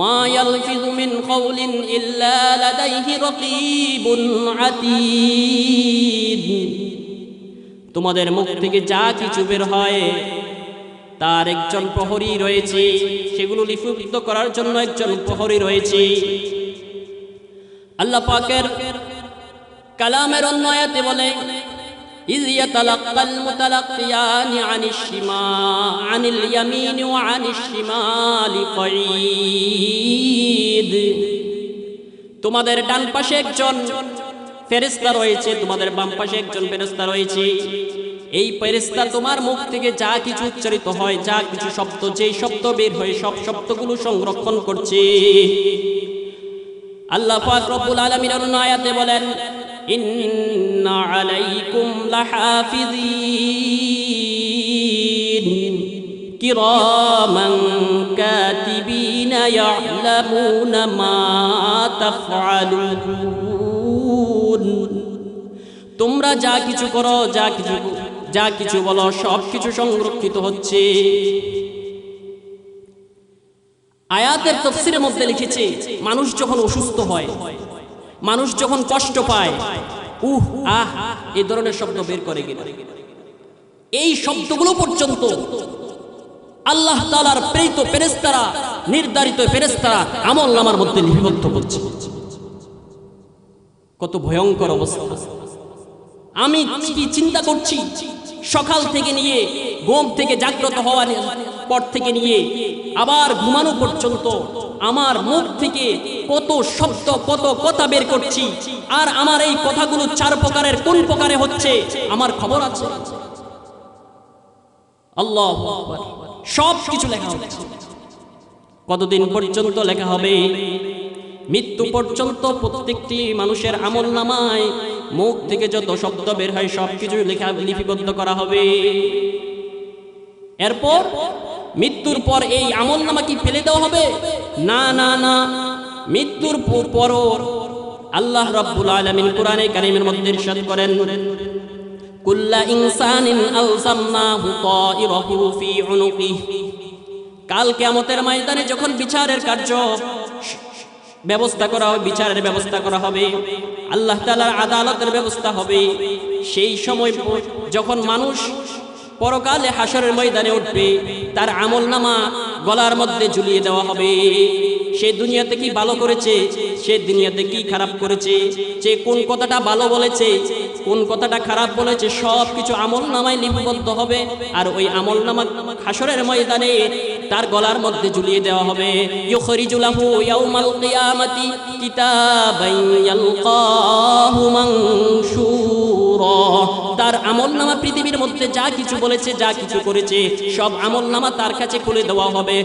মা ইয়ালফিযু মিন কাওলিন ইল্লা লাদাইহি রাকীবুন আতীদ। তোমাদের মুখ থেকে যা কিছু বের হয় তার একজন প্রহরী রয়েছে, সেগুলো লিপিবদ্ধ করার জন্য একজন প্রহরী রয়েছে। আল্লাহ পাকের কালামের অন্য আয়াতে বলে, ইয ইয়াতালাক্কাল মুতালাক্কিয়ানি আনিল ইয়ামিনি ওয়া আনিশ শিমালি কঈদ। তোমাদের ডান পাশে একজন ফেরেশতা রয়েছে, তোমাদের বাম পাশে একজন ফেরেশতা রয়েছে। এই ফেরেশতা তোমার মুখ থেকে যা কিছু উচ্চারিত হয়, যা কিছু শব্দ, যেই শব্দ বের হয় সব শব্দগুলো সংরক্ষণ করছে। আল্লাহ পাক রব্বুল আলামিন অন্য আয়াতে বলেন, ইন্না আলাইকুম লাহাফিযিন কিরামান কাতিবিনা ইয়ালামুনা মা তাফআলুন। তোমরা যা কিছু করো, যা কিছু বলো সব কিছু সংরক্ষিত হচ্ছে। আয়াতের তাফসীরের মধ্যে লিখেছে, মানুষ যখন অসুস্থ হয়, মানুষ যখন কষ্ট পায়, আহ এই ধরনের শব্দ বের করে কিনা, এই শব্দগুলো পর্যন্ত আল্লাহ তাআলার প্রেরিত ফেরেশতারা, নির্ধারিত ফেরেশতারা আমলনামার মধ্যে লিপিবদ্ধ করছে। কত ভয়ঙ্কর অবস্থা! আমি কি চিন্তা করছি, সকাল থেকে নিয়ে ঘুম থেকে জাগ্রত হওয়ার পর থেকে নিয়ে আবার ঘুমানো পর্যন্ত আমার মুখ থেকে কত শব্দ, কত কথা বের করছি, আর আমার এই কথাগুলো চার প্রকারের কোন প্রকারে হচ্ছে আমার খবর আছে। আল্লাহু আকবার! সব কিছু লেখা হচ্ছে। কতদিন পর্যন্ত লেখা হবে? মৃত্যু পর্যন্ত প্রত্যেকটি মানুষের আমলনামায় মুখ থেকে যত শব্দ বের হয় সব কিছু লেখা, লিপিবদ্ধ করা হবে। এরপর মৃত্যুর পর এই আমলনামা কি ফেলে দেওয়া হবে? না না না, মৃত্যুর পরও আল্লাহ রাব্বুল আলামিন কোরআনে কারীমের মধ্যে ইরশাদ করেন, কুল্লা ইনসানিন আলজামনাহু তাইরাহু ফি উনুকিহি। কাল কিয়ামতের ময়দানে যখন বিচারের কার্য ব্যবস্থা করা হবে, বিচারের ব্যবস্থা করা হবে, আল্লাহ তাআলার আদালতের ব্যবস্থা হবে, সেই সময় যখন মানুষ পরকালে হাসরের ময়দানে উঠবে, তার আমলনামা গলার মধ্যে ঝুলিয়ে দেওয়া হবে। সে দুনিয়াতে কি ভালো করেছে, সে দুনিয়াতে কি খারাপ করেছে, যে কোন কথাটা ভালো বলেছে, কোন কথাটা খারাপ বলেছে, সব কিছু আমলনামায় লিপিবদ্ধ হবে। আর ওই আমলনামা হাসরের ময়দানে তার গলার মধ্যে ঝুলিয়ে দেওয়া হবে। ইউখরিজু লাহু ইয়াউমাল কিয়ামাতি কিতাবান ইয়ালকাহু মানশুরা। তার আমলনামা পৃথিবীর মধ্যে যা কিছু বলেছে, যা কিছু করেছে, সব আমলনামা তার কাছে খুলে দেওয়া হবে।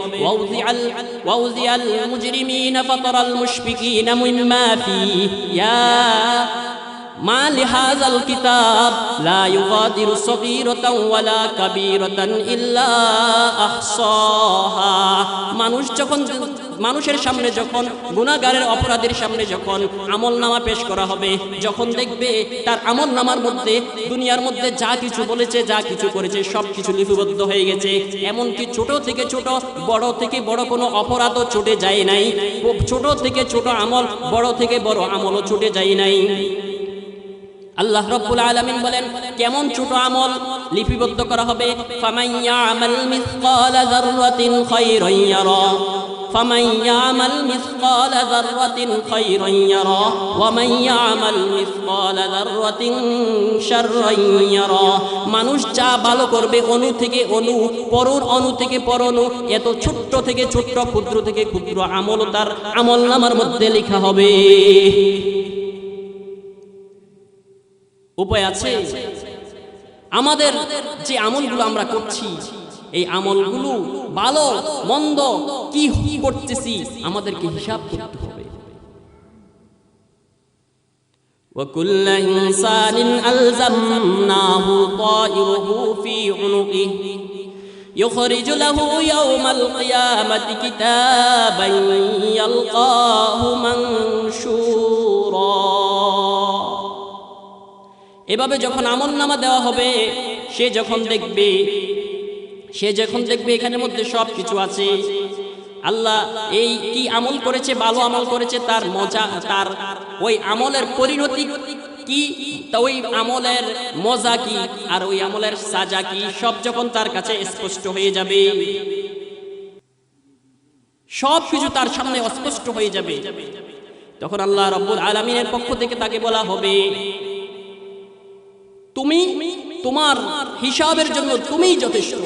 ওয়াউজিআল মুজরিমিনা ফাতারাল মুশফিকিনা মিম্মা ফি ইয়া মা লিহাযাল কিতাব লা ইউগাদিরু সগীরাতান ওয়ালা কাবীরাতান ইল্লা আহসাহা। মানুষের সামনে যখন, গুনাহগারের অপরাধীর সামনে যখন আমলনামা পেশ করা হবে, যখন দেখবে তার আমলনামার মধ্যে দুনিয়ার মধ্যে যা কিছু বলেছে, যা কিছু করেছে সব কিছু লিপিবদ্ধ হয়ে গেছে। এমনকি ছোট থেকে ছোট, বড় থেকে বড় কোনো অপরাধও ছুটে যায় নাই। ছোট থেকে ছোট আমল, বড় থেকে বড় আমলও ছুটে যায় নাই। আল্লাহ রাব্বুল আলামিন বলেন, কেমন ছোট আমল লিপিবদ্ধ করা হবে? ফামান ইয়ামাল মিসকালা যাররাতিন খায়রান ইয়ারা ফামান ইয়ামাল মিসকালা যাররাতিন খায়রান ইয়ারা ওয়া মান ইয়ামাল মিসকালা যাররাতিন শাররান ইয়ারা। মানুষ যা ভালো করবে অণু থেকে অণু, পরর অণু থেকে পরণু, এত ছোট্ট থেকে ছোট্ট, ক্ষুদ্র থেকে ক্ষুদ্র আমল তার আমলনামার মধ্যে লেখা হবে। উপায় আছে? আমাদের যে আমলগুলো আমরা করছি, এই আমলগুলো ভালো মন্দ কি করতেছি আমাদেরকে হিসাব করতে হবে। وَكُلَّ إِنسَانٍ أَلْزَمْنَاهُ طَائِرَهُ فِي عُنُقِهِ يُخْرِجُ لَهُ يَوْمَ الْقِيَامَةِ كِتَابًا يَلْقَاهُ مَنشُورًا। এভাবে যখন আমলনামা দেওয়া হবে, সে যখন দেখবে এখানের মধ্যে সব কিছু আছে। আল্লাহ এই কি আমল করেছে, ভালো আমল করেছে, তার মজা, তার ওই আমলের পরিণতি কি, তা ওই আমলের মজা কি, আর ওই আমলের সাজা কি, সব যখন তার কাছে স্পষ্ট হয়ে যাবে, সব কিছু তার সামনে স্পষ্ট হয়ে যাবে, তখন আল্লাহ রাব্বুল আলামিনের পক্ষ থেকে তাকে বলা হবে, তুমি তোমার হিসাবের জন্য তুমিই যথেষ্ট।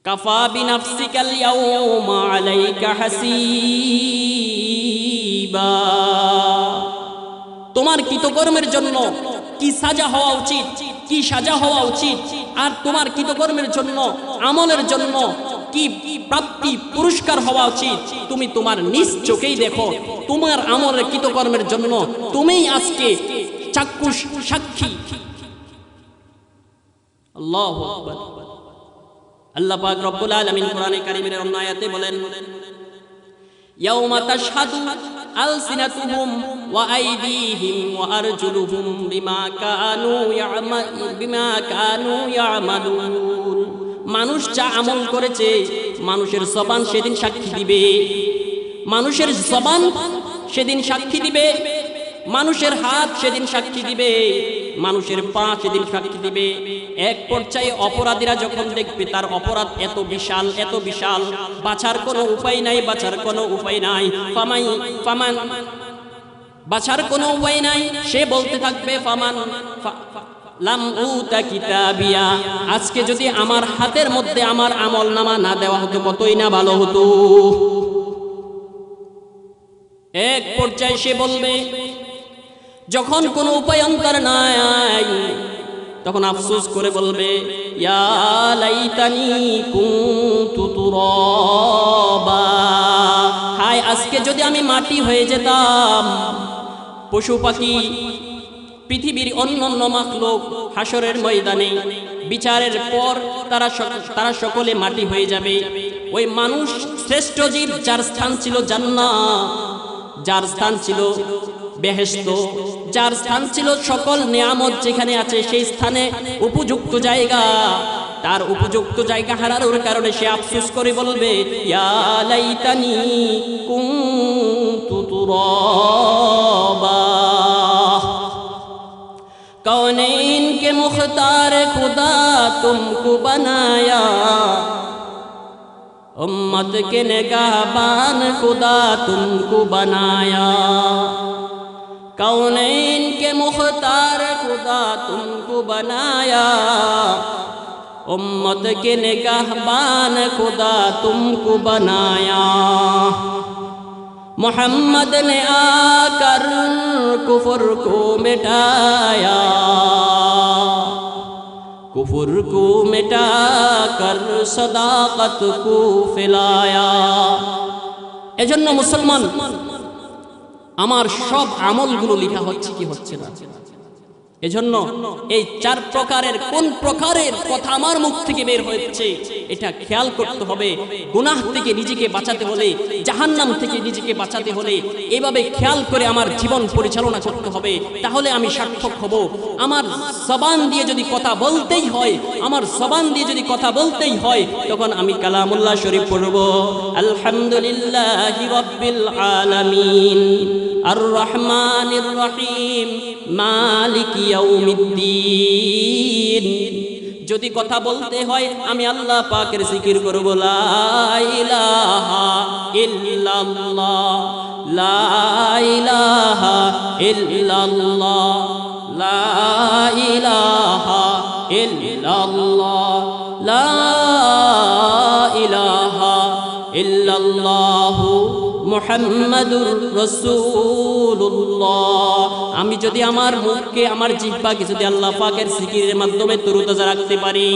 কাফা বিনাফসিকাল ইয়াউমা আলাইকা হাসিবা। তোমার কৃতকর্মের জন্য কি সাজা হওয়া উচিত, কি সাজা হওয়া উচিত, আর তোমার কৃতকর্মের জন্য, আমলের জন্য কি প্রাপ্তি পুরস্কার হওয়া উচিত, তুমি তোমার নিজ চোখেই দেখো। তোমার আমলের কৃতকর্মের জন্য তুমিই আজকে চাক্ষুষ সাক্ষী। আল্লাহু আকবার। আল্লাহ পাক রব্বুল আলামিন কোরআনে কারীমের অন্য আয়াতে বলেন, ইয়াউমা তাশহাদু আলসিনাতুহুম ওয়া আইদিহিম ওয়া আরজুলুহুম বিমা কানু ইয়ামালুন। মানুষ যা আমল করেছে, মানুষের জবান সেদিন সাক্ষী দিবে, মানুষের জবান সেদিন সাক্ষী দিবে, মানুষের হাত সেদিন সাক্ষী দিবে, মানুষের পা সেদিন সাক্ষী দিবে। এক পর্যায়ে অপরাধীরা যখন দেখবে তার অপরাধ এত বিশাল, এত বিশাল, বাঁচার কোনো উপায় নাই, বাঁচার কোনো উপায় নাই, বাঁচার কোনো উপায় নাই, সে বলতে থাকবে ফামান লাম উতা কিতাবিয়া, আজকে যদি আমার হাতের মধ্যে আমার আমলনামা না দেওয়া হতো কতই না ভালো হতো। এক পর্যায়ে সে বলবে, যখন কোনো উপায়ন্তর নাই, তখন আফসোস করে বলবে, ইয়া লাইতানি কুনতু তুরাবা, হায় আজকে যদি আমি মাটি হয়ে যেতাম। পশু পাখি, পৃথিবীর অন্যান্য মাখলুক হাসরের ময়দানে বিচারের পর তারা সকলে মাটি হয়ে যাবে। ওই মানুষ শ্রেষ্ঠ জীব, যার স্থান ছিল জান্নাত, যার স্থান ছিল বেহেশত, যার স্থান ছিল সকল নিয়ামত যেখানে আছে সেই স্থানে উপযুক্ত জায়গা, তার উপযুক্ত জায়গা হারানোর কারণে সে আফসোস করে বলবে, ইয়া লাইতানি কুনতু তুরাবা। कौनैन के मुख्तार खुदा तुमको बनाया, उम्मत के निगाहबान खुदा तुमको बनाया। कौनैन के मुख्तार खुदा तुमको बनाया, उम्मत के निगाहबान खुदा तुमको बनाया। मोहम्मद ने आकर कुफर को मिटाया, कुफर को मिटाकर सदाकत को फैलाया। এজন্য মুসলমান, আমার সব আমলগুলো লেখা হচ্ছে কি হচ্ছে না, এজন্য এই চার প্রকারের কোন প্রকারের কথা আমার মুখ থেকে বের হচ্ছে এটা খেয়াল করতে হবে। গুনাহ থেকে নিজেকে বাঁচাতে হলে, জাহান্নাম থেকে নিজেকে বাঁচাতে হলে এভাবে খেয়াল করে আমার জীবন পরিচালনা করতে হবে, তাহলে আমি সার্থক হব। আমার জবান দিয়ে যদি কথা বলতেই হয়, আমার জবান দিয়ে যদি কথা বলতেই হয়, তখন আমি কালামুল্লাহ শরীফ পড়ব, আলহামদুলিল্লাহি রাব্বিল আলামিন আর রহমানির রহিম মালিক ইয়াউমিদ্দিন। যদি কথা বলতে হয় আমি আল্লাহ পাকের জিকির করব, লা ইলাহা ইল্লাল্লাহ, লা ইলাহা ইল্লাল্লাহ, লা ইলাহা ইল্লাল্লাহ, লা ইলাহা ইল্লাল্লাহ মুহাম্মাদুর রাসূলুল্লাহ। আমি যদি আমার মুখকে, আমার জিহ্বাকে যদি আল্লাহ পাকের জিকিরের মাধ্যমে তরুতাজা রাখতে পারি,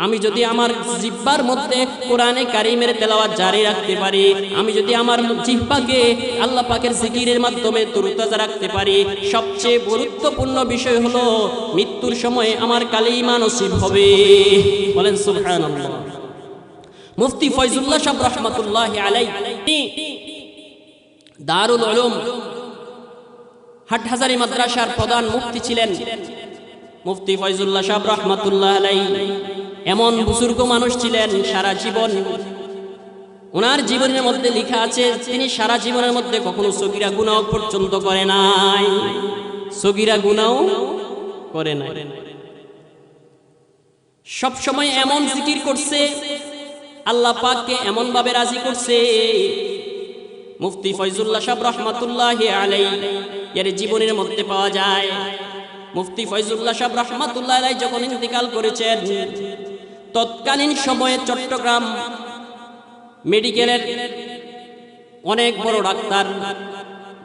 আমি যদি আমার জিহ্বার মধ্যে কোরআনে কারীমের তেলাওয়াত জারি রাখতে পারি, আমি যদি আমার জিহ্বাকে আল্লাহ পাকের জিকিরের মাধ্যমে তরুতাজা রাখতে পারি, সবচেয়ে গুরুত্বপূর্ণ বিষয় হলো মৃত্যুর সময় আমার কালিমা নসিব হবে। বলেন সুবহানাল্লাহ। মুফতি ফয়জুল্লাহ সাহেব রহমাতুল্লাহি আলাইহি দারুল উলুম হাটহাজারী মাদ্রাসার প্রধান মুফতি ছিলেন। মুফতি ফয়জুল্লাহ সাহেব রহমাতুল্লাহ আলাইহি এমন বুজুর্গ মানুষ ছিলেন, সারা জীবন ওনার জীবনের মধ্যে লেখা আছে তিনি সারা জীবনের মধ্যে কখনো সগীরা গুনাহ পর্যন্ত করে নাই, সগীরা গুনাহ করে নাই। সব সময় এমন জিকির করছে, আল্লাহ পাককে এমন ভাবে রাজি করছে। মুফতি ফয়জুল্লাহ সাহেব রহমাতুল্লাহি আলাইহি এর জীবনের মধ্যে পাওয়া যায়। মুফতি ফয়জুল্লাহ সাহেব রহমাতুল্লাহি আলাইহি যখন ইন্তেকাল করেছেন, তৎকালীন সময়ে চট্টগ্রাম মেডিকেলের অনেক বড় ডাক্তার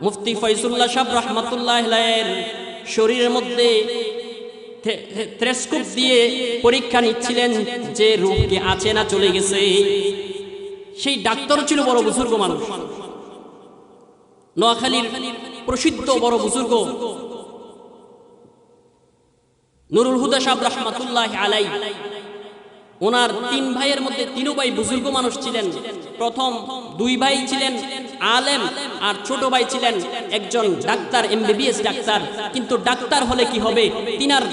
মুফতি ফয়জুল্লাহ সাহেব রহমাতুল্লাহি আলাইহির শরীরের মধ্যে থ্রেস্কোপ দিয়ে পরীক্ষা নিচ্ছিলেন যে রোগ কি আছে না চলে গেছে। সেই ডাক্তার ছিল বড় বুজুর্গ মানুষ, নোয়াখালীর প্রসিদ্ধ বড় বুজুর্গ নুরুল হুদা সাহেব রহমাতুল্লাহি আলাইহি। ওনার তিন ভাইয়ের মধ্যে তিন ভাই বুজুর্গ মানুষ ছিলেন। প্রথম দুই ভাই ছিলেন আলেম আর ছোট ভাই ছিলেন একজন ডাক্তার, এমবিবিএস ডাক্তার। কিন্তু ডাক্তার হলে কি হবে, তিনার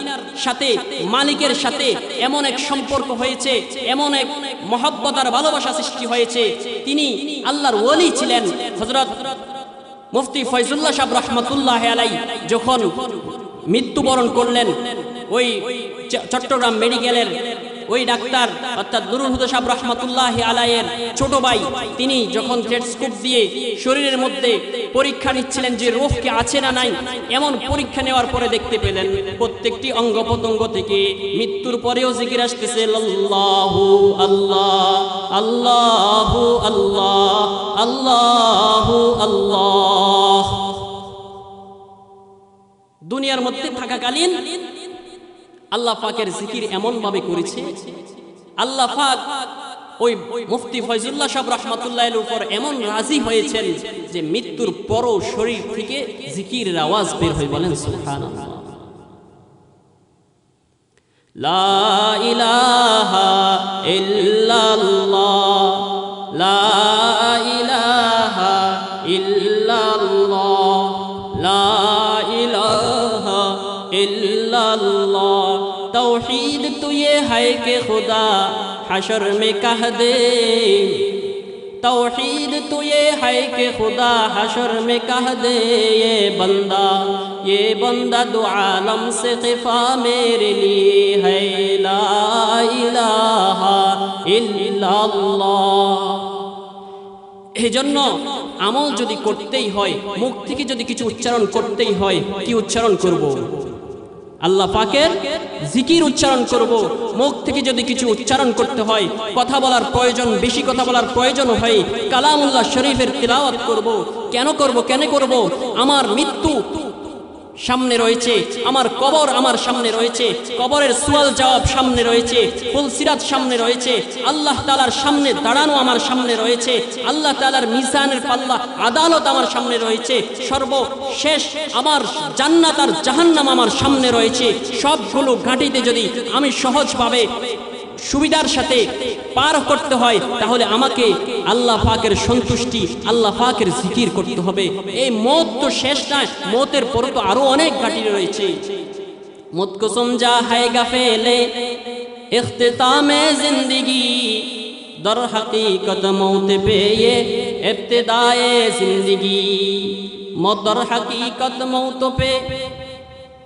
সাথে মালিকের সাথে এমন এক সম্পর্ক হয়েছে, এমন এক মহব্বত আর ভালোবাসা সৃষ্টি হয়েছে, তিনি আল্লাহর ওলি ছিলেন। হযরত মুফতি ফয়জুল্লাহ সাহেব রহমাতুল্লাহি আলাইহি যখন মৃত্যুবরণ করলেন, ওই চট্টগ্রাম মেডিকেলের ওই ডাক্তার অর্থাৎ নুরুল হুদা সাহেব রহমাতুল্লাহি আলাইহির ছোট ভাই, তিনি যখন টেলিস্কোপ দিয়ে শরীরের মধ্যে পরীক্ষা নিচ্ছিলেন যে রোগ কি আছে না নাই, এমন পরীক্ষা নেওয়ার পরে দেখতে পেলেন প্রত্যেকটি অঙ্গ প্রত্যঙ্গ থেকে মৃত্যুর পরেও জিকির আসতেছে, আল্লাহু আল্লাহ, আল্লাহু আল্লাহ, আল্লাহু আল্লাহ। দুনিয়ার মধ্যে থাকাকালীন আল্লাহ পাকের জিকির এমন ভাবে করেছে, আল্লাহ পাক ওই মুফতি ফয়জুল্লাহ সাহেব রাহমাতুল্লাহ আলাইহির উপর এমন রাজি হয়েছেন যে মৃত্যুর পরও শরীর থেকে জিকিরের আওয়াজ বের হয়। বলেন সুবহানাল্লাহ। লা ইলাহা ইল্লাল্লাহ, লা ইলাহা ইল্লাল্লাহ, লা ইলাহা इल्लल्लाह। तौहीद तो ये है कि खुदा हशर में कह दे, तौहीद तो ये है कि खुदा हशर में कह दे, ये बंदा दो आलम से ख़िफ़ा मेरे लिए है, ला इलाहा इल्लल्लाह। এজন্য আমল যদি করতেই হয়, মুখ থেকে যদি কিছু উচ্চারণ করতেই হয়, কি উচ্চারণ করব? আল্লাহ পাকের জিকির উচ্চারণ করব। মুখ থেকে যদি কিছু উচ্চারণ করতে হয়, কথা বলার প্রয়োজন, বেশি কথা বলার প্রয়োজন হয়, কালামুল্লাহ শরীফের তিলাওয়াত করব। কেন করব? আমার মৃত্যু সামনে রয়েছে, আমার কবর আমার সামনে রয়েছে, কবরের সুয়াল জবাব সামনে রয়েছে, ফুলসিরাত সামনে রয়েছে, আল্লাহ তাআলার সামনে দাঁড়ানো আমার সামনে রয়েছে, আল্লাহ তাআলার মিজানের পাল্লা আদালত আমার সামনে রয়েছে, সর্বশেষ আমার জান্নাত আর জাহান্নাম আমার সামনে রয়েছে। সবগুলো ঘাঁটিতে যদি আমি সহজভাবে সুবিধার সাথে পার করতে হয়, তাহলে আমাকে আল্লাহ পাকের সন্তুষ্টি, আল্লাহ পাকের জিকির করতে হবে। এই মত তো শেষ নয়, মতের পর তো আরো অনেক ঘাটি রয়েছে। মত কো সমঝা হ্যায়গা ফেলে ইখতিতামে জিন্দেগি, দর হकीकत मौत पे ये इब्तिदाए जिंदगी, मौत दर हकीकत मौत पे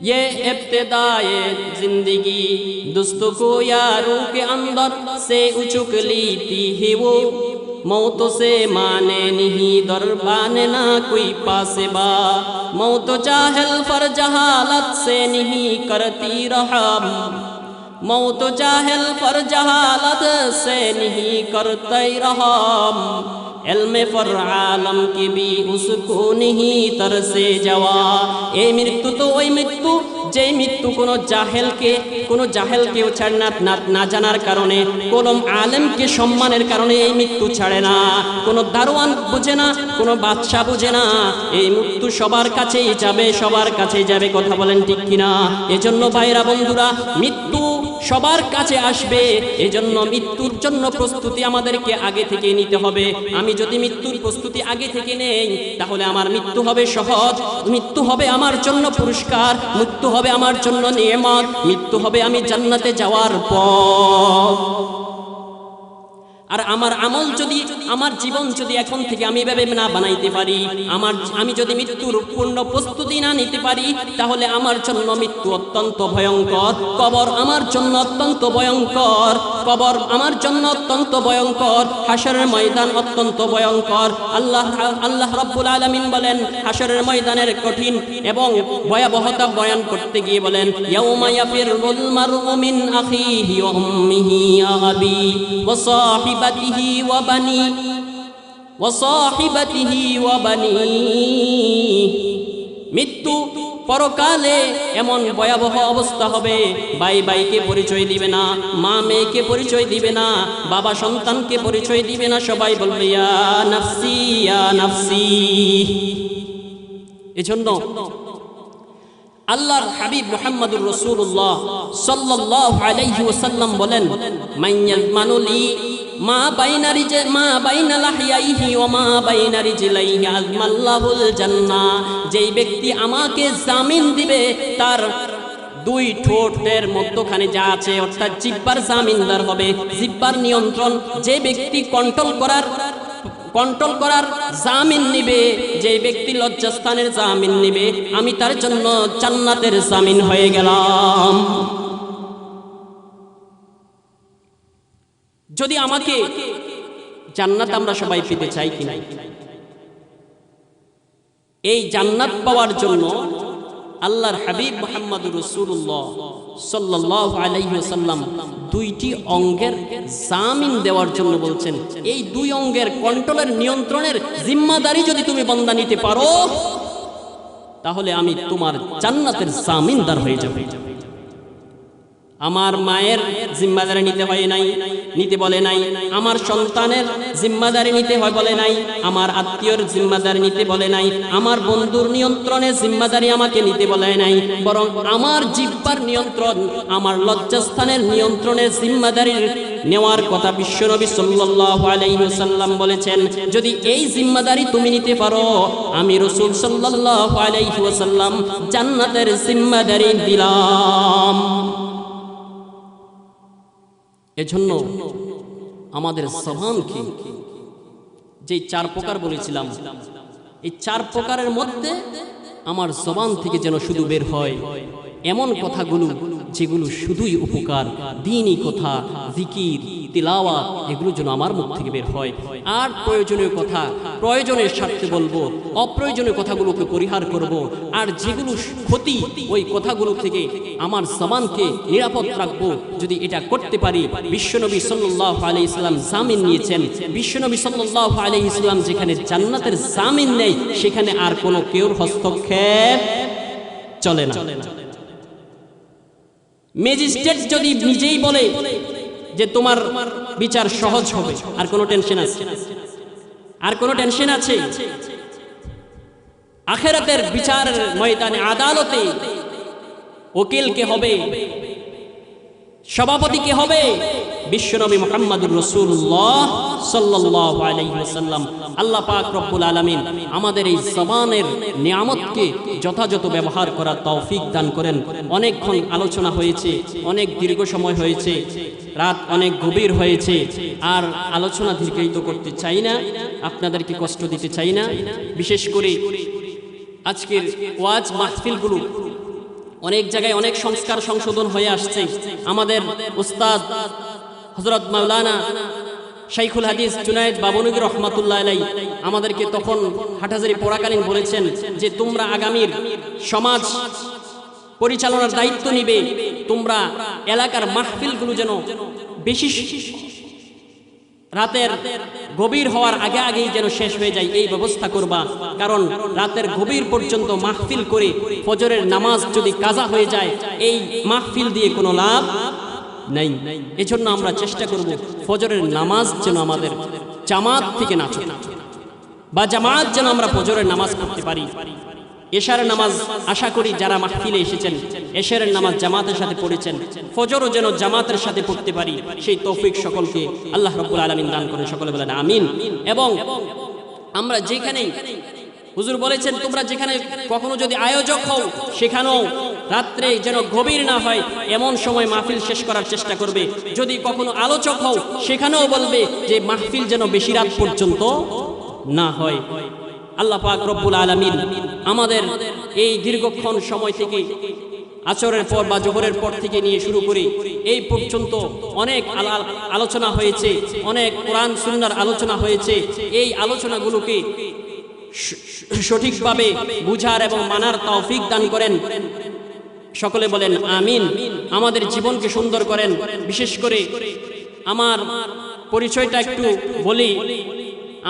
ये इब्तिदाए जिंदगी दोस्तों को यारों के अंदर से उचुक लीती है वो मौत से माने नहीं दरबान ना कोई पासे बा मौत जाहिल फर जहालत से नहीं करती रहम मौत जाहिल फर जहालत से नहीं करते रहम इल्म फर आलम की भी उसको नहीं तरसे जवा ए मृत्यु तो वही मृत्यु যে মৃত্যু কোনো জাহেলকে ছাড়ে না জানার কারণে, কোনো আলেমকে সম্মানের কারণে এই মৃত্যু ছাড়ে না, কোনো দারোয়ান বুঝে না, কোনো বাদশা বুঝে না, এই মৃত্যু সবার কাছেই যাবে, কথা বলেন ঠিক কিনা? এজন্য ভাইরা বন্ধুরা, মৃত্যু সবার কাছে আসবে, এজন্য মৃত্যুর জন্য প্রস্তুতি আমাদেরকে আগে থেকে নিতে হবে। আমি যদি মৃত্যুর প্রস্তুতি আগে থেকে নেই, তাহলে আমার মৃত্যু হবে সহজ, মৃত্যু হবে আমার জন্য পুরস্কার, মৃত্যু হবে আমার জন্য নিয়ামত, মৃত্যু হবে আমি জান্নাতে যাওয়ার পথ। আর আমার আমল যদি, আমার জীবন যদি এখন থেকে আমি এভাবে না বানাইতে পারি, আমি যদি মৃত্যুর পূর্ণ প্রস্তুতি না নিতে পারি, তাহলে আমার জন্য মৃত্যু অত্যন্ত ভয়ঙ্কর, কবর আমার জন্য অত্যন্ত ভয়ঙ্কর, কবর আমার জন্য অত্যন্ত ভয়ঙ্কর, হাশরের ময়দান অত্যন্ত ভয়ঙ্কর। আল্লাহ রাব্বুল আলামিন বলেন, হাশরের ময়দানের কঠিন এবং ভয়াবহতা বয়ান করতে গিয়ে বলেন, ইয়াউমা ইয়াফিরুল মারউ মিন আখিহি ওয়া উম্মিহি ওয়া আবি ওয়া সাহিবাতিহি ওয়া বানি। মৃত্যু পরকালে এমন ভয়াবহ অবস্থা হবে, ভাই ভাইকে পরিচয় দিবে না, মা মেয়েকে পরিচয় দিবে না, বাবা সন্তানকে পরিচয় দিবে না, সবাই বলবে ইয়া নাফসি ইয়া নাফসি। এজন্য আল্লাহর হাবিব মুহাম্মদুর রাসূলুল্লাহ সাল্লাল্লাহু আলাইহি ওয়াসাল্লাম বলেন, মাইয়াজমানুলি মা বাইনা লাহিয়াইহি ওয়া মা বাইনা রিজলাইহি আযমাল্লাহুল জান্নাহ। যেই ব্যক্তি আমাকে জামিন দিবে, তার দুই ঠোঁটের মধ্যখানে যা আছে, অর্থাৎ জিহ্বার জামিনদার হবে, জিহ্বার নিয়ন্ত্রণ যে ব্যক্তি কন্ট্রোল করার জামিন নিবে, যে ব্যক্তি লজ্জাস্থানের জামিন নিবে, আমি তার জন্য জান্নাতের জামিন হয়ে গেলাম। যদি আমাকে জান্নাত আমরা সবাই পেতে চাই কিনা, এই জান্নাত পাওয়ার জন্য আল্লাহর হাবিব মুহাম্মদুর রাসূলুল্লাহ সাল্লাল্লাহু আলাইহি ওয়াসাল্লাম দুইটি অঙ্গের জামিন দেওয়ার জন্য বলছেন। এই দুই অঙ্গের কন্ট্রোলের, নিয়ন্ত্রণের জিম্মাদারি যদি তুমি বান্দা নিতে পারো, তাহলে আমি তোমার জান্নাতের জামিনদার হয়ে যাব। আমার মায়ের জিম্মাদারি নিতে বলে নাই, আমার সন্তানের জিম্মাদারি নিতে হয় বলে নাই, আমার আত্মীয়র জিম্মাদারি নিতে বলে নাই, আমার বন্ধুর নিয়ন্ত্রণের জিম্মাদারি আমাকে নিতে বলে নাই, বরং আমার জিহ্বার নিয়ন্ত্রণ, আমার লজ্জাস্থানের নিয়ন্ত্রণের জিম্মাদারি নেওয়ার কথা বিশ্বনবী সাল্লাল্লাহু আলাইহি ওয়াসাল্লাম বলেছেন। যদি এই জিম্মাদারি তুমি নিতে পারো, আমি রাসূল সাল্লাল্লাহু আলাইহি ওয়াসাল্লাম জান্নাতের জিম্মাদারি দিলাম। এজন্য আমাদের জবানকে যে চার প্রকার বলেছিলাম, এই চার প্রকারের মধ্যে আমার জবান থেকে যেন শুধু বের হয় এমন কথাগুলো যেগুলো শুধুই উপকার, দ্বীনি কথা, জিকির, তিলাওয়াত, এগুলো যেন আমার মুখ থেকে বের হয়। আর প্রয়োজনীয় কথা প্রয়োজনের স্বার্থে বলবো, অপ্রয়োজনীয় কথাগুলোকে পরিহার করব। আর যেগুলো ক্ষতি, ওই কথাগুলো থেকে আমার জবানকে নিরাপদ রাখবো। যদি এটা করতে পারি, বিশ্বনবী সাল্লাল্লাহু আলাইহি সাল্লাম জামিন নিয়েছেন। বিশ্বনবী সাল্লাল্লাহু আলাইহি সাল্লাম যেখানে জান্নাতের জামিন নেই, সেখানে আর কোনো কেউর হস্তক্ষেপ চলে না। ম্যাজিস্ট্রেট যদি নিজেই বলে যে তোমার বিচার সহজ হবে, আর কোনো টেনশন আছে? আখিরাতের বিচারের ময়দানে, আদালতে ওকিল কে হবে, সভাপতি কে হবে? বিশ্বনবী মুহাম্মদুর রাসূলুল্লাহ সাল্লাল্লাহু আলাইহি ওয়াসাল্লাম। আল্লাহ পাক রব্বুল আলামিন আমাদের এই জবানের নিয়ামতকে যথাযথ ব্যবহার করার তৌফিক দান করেন। অনেকক্ষণ আলোচনা হয়েছে, অনেক দীর্ঘ সময় হয়েছে, রাত অনেক গভীর হয়েছে, আর আলোচনা দীর্ঘায়িত করতে চাই না, আপনাদেরকে কষ্ট দিতে চাই না। বিশেষ করে আজকের ওয়াজ মাহফিলগুলো অনেক জায়গায় অনেক সংস্কার সংশোধন হয়ে আসছে। আমাদের উস্তাদ হযরত মাওলানা শাইখুল হাদিস জুনায়েদ বাবনগী রহমাতুল্লাহ আলাইহি আমাদেরকে তখন হাটহাজারী পড়াকালীন বলেছেন যে তোমরা আগামীর সমাজ পরিচালনার দায়িত্ব নিবে, তোমরা এলাকার মাহফিলগুলো যেন বেশি রাতের গভীর হওয়ার আগে আগেই যেন শেষ হয়ে যায় এই ব্যবস্থা করবা। কারণ রাতের গভীর পর্যন্ত মাহফিল করে ফজরের নামাজ যদি কাজা হয়ে যায় এই মাহফিল দিয়ে কোনো লাভ নাই। এজন্য আমরা চেষ্টা করব ফজরের নামাজ যেন আমাদের জামাত থেকে না ছুটে, বা জামাত যেন আমরা ফজরের নামাজ পড়তে পারি। এশারের নামাজ আশা করি যারা মাহফিলে এসেছেন এশারের নামাজ জামাতের সাথে পড়েছেন, ফজরও যেন জামাতের সাথে পড়তে পারি সেই তৌফিক সকলকে আল্লাহ রাব্বুল আলামিন দান করেন। সকলে বলেন আমিন। এবং আমরা যেখানেই হুজুর বলেছেন তোমরা যেখানে কখনো যদি আয়োজক হও সেখানেও রাত্রে যেন গভীর না হয় এমন সময় মাহফিল শেষ করার চেষ্টা করবে। যদি কখনো আলোচক হও সেখানেও বলবে যে মাহফিল যেন বেশি রাত পর্যন্ত না হয়। আল্লাহ পাক রব্বুল আলামিন আমাদের এই দীর্ঘক্ষণ সময় থেকে আসরের পর বা জোহরের পর থেকে নিয়ে শুরু করে এই পর্যন্ত অনেক আলোচনা হয়েছে, অনেক কোরআন সুন্নাহর আলোচনা হয়েছে। এই আলোচনাগুলোকে সঠিকভাবে বুঝার এবং মানার তৌফিক দান করেন। সকলে বলেন আমিন। আমাদের জীবনকে সুন্দর করেন। বিশেষ করে আমার পরিচয়টা একটু বলি।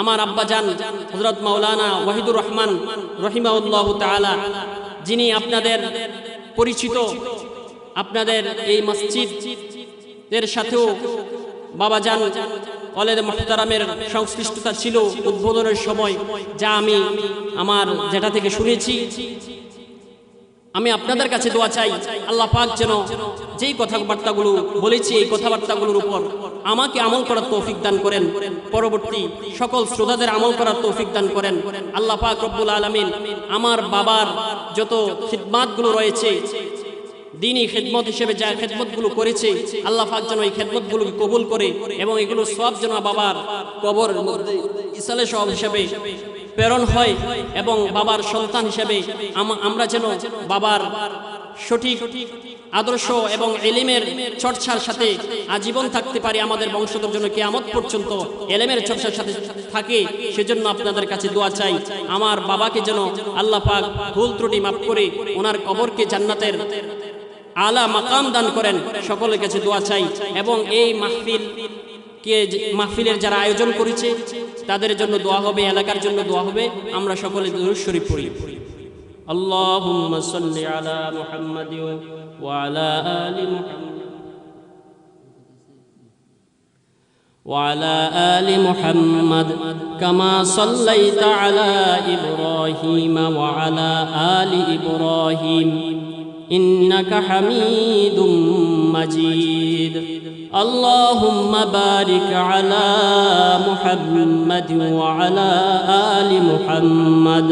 আমার আব্বাজান হযরত মাওলানা ওয়াহিদুর রহমান রহিমাহুল্লাহ তাআলা, যিনি আপনাদের পরিচিত, আপনাদের এই মসজিদের সাথেও বাবাজান ওয়ালেদ মুহতারামের সংশ্লিষ্টতা ছিল উদ্বোধনের সময়, যা আমি আমার যেটা থেকে শুনেছি। আমি আপনাদের কাছে দোয়া চাই আল্লাহ পাক যেন যেই কথাবার্তাগুলো বলেছি এই কথাবার্তাগুলোর উপর আমাকে আমল করার তৌফিক দান করেন, পরবর্তী সকল শ্রোতাদের আমল করার তৌফিক দান করেন। আল্লাহ পাক রব্বুল আলামিন আমার বাবার যত খিদমাতগুলো রয়েছে, দ্বীনি খিদমত হিসেবে যা খিদমতগুলো করেছে, আল্লাহ পাক যেন এই খিদমতগুলোকে কবুল করে এবং এগুলো সব যেন বাবার কবরের মধ্যে ইসালে সওয়াব হিসেবে প্রেরণ হয় এবং বাবার সন্তান হিসেবে আমরা যেন বাবার সঠিক আদর্শ এবং ইলমের চর্চার সাথে আজীবন থাকতে পারি। আমাদের বংশধর জন্য কিয়ামত পর্যন্ত ইলমের চর্চার সাথে থাকে, সেজন্য আপনাদের কাছে দোয়া চাই। আমার বাবাকে যেন আল্লাহ পাক ভুল ত্রুটি মাফ করে ওনার কবরকে জান্নাতের আলা মাকাম দান করেন। সকলের কাছে দোয়া চাই। এবং এই মাহফিলের যারা আয়োজন করেছে তাদের জন্য দোয়া হবে, এলাকার জন্য দোয়া হবে। আমরা সকলে দুরূদ শরীফ পড়ি। আল্লাহুম্মা সাল্লি আলা মুহাম্মাদ ওয়া আলা আলি মুহাম্মাদ ওয়া আলা আলি মুহাম্মাদ কামা সাল্লাইতা আলা ইব্রাহিম ওয়া আলা আলি ইব্রাহিম ইন্নাকা হামিদুম মাজিদ। اللهم بارك على محمد وعلى آل محمد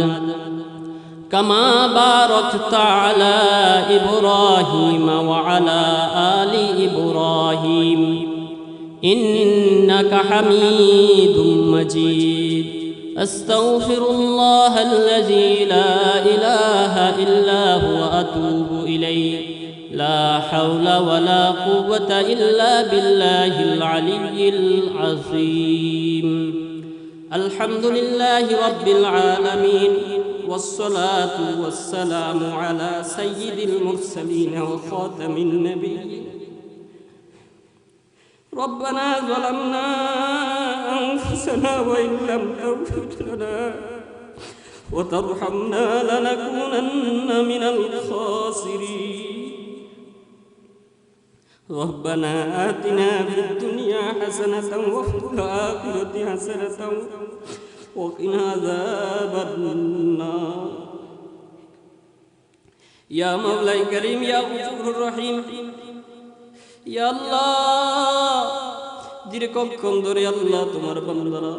كما باركت على إبراهيم وعلى آل إبراهيم إنك حميد مجيد. أستغفر الله الذي لا إله إلا هو أتوب إليه. لا حول ولا قوة إلا بالله العلي العظيم. الحمد لله رب العالمين والصلاة والسلام على سيد المرسلين وخاتم النبيين. ربنا ظلمنا أنفسنا وإن لم تغفر لنا وترحمنا لنكونن من الخاسرين. ربنا آتنا في الدنيا حسنة وفي الآخرة حسنة وقنا عذاب النار. يا مولاي كريم يا غفور رحيم يا الله দীর্ঘক্ষণ ধরে আল্লাহ তোমার বান্দারা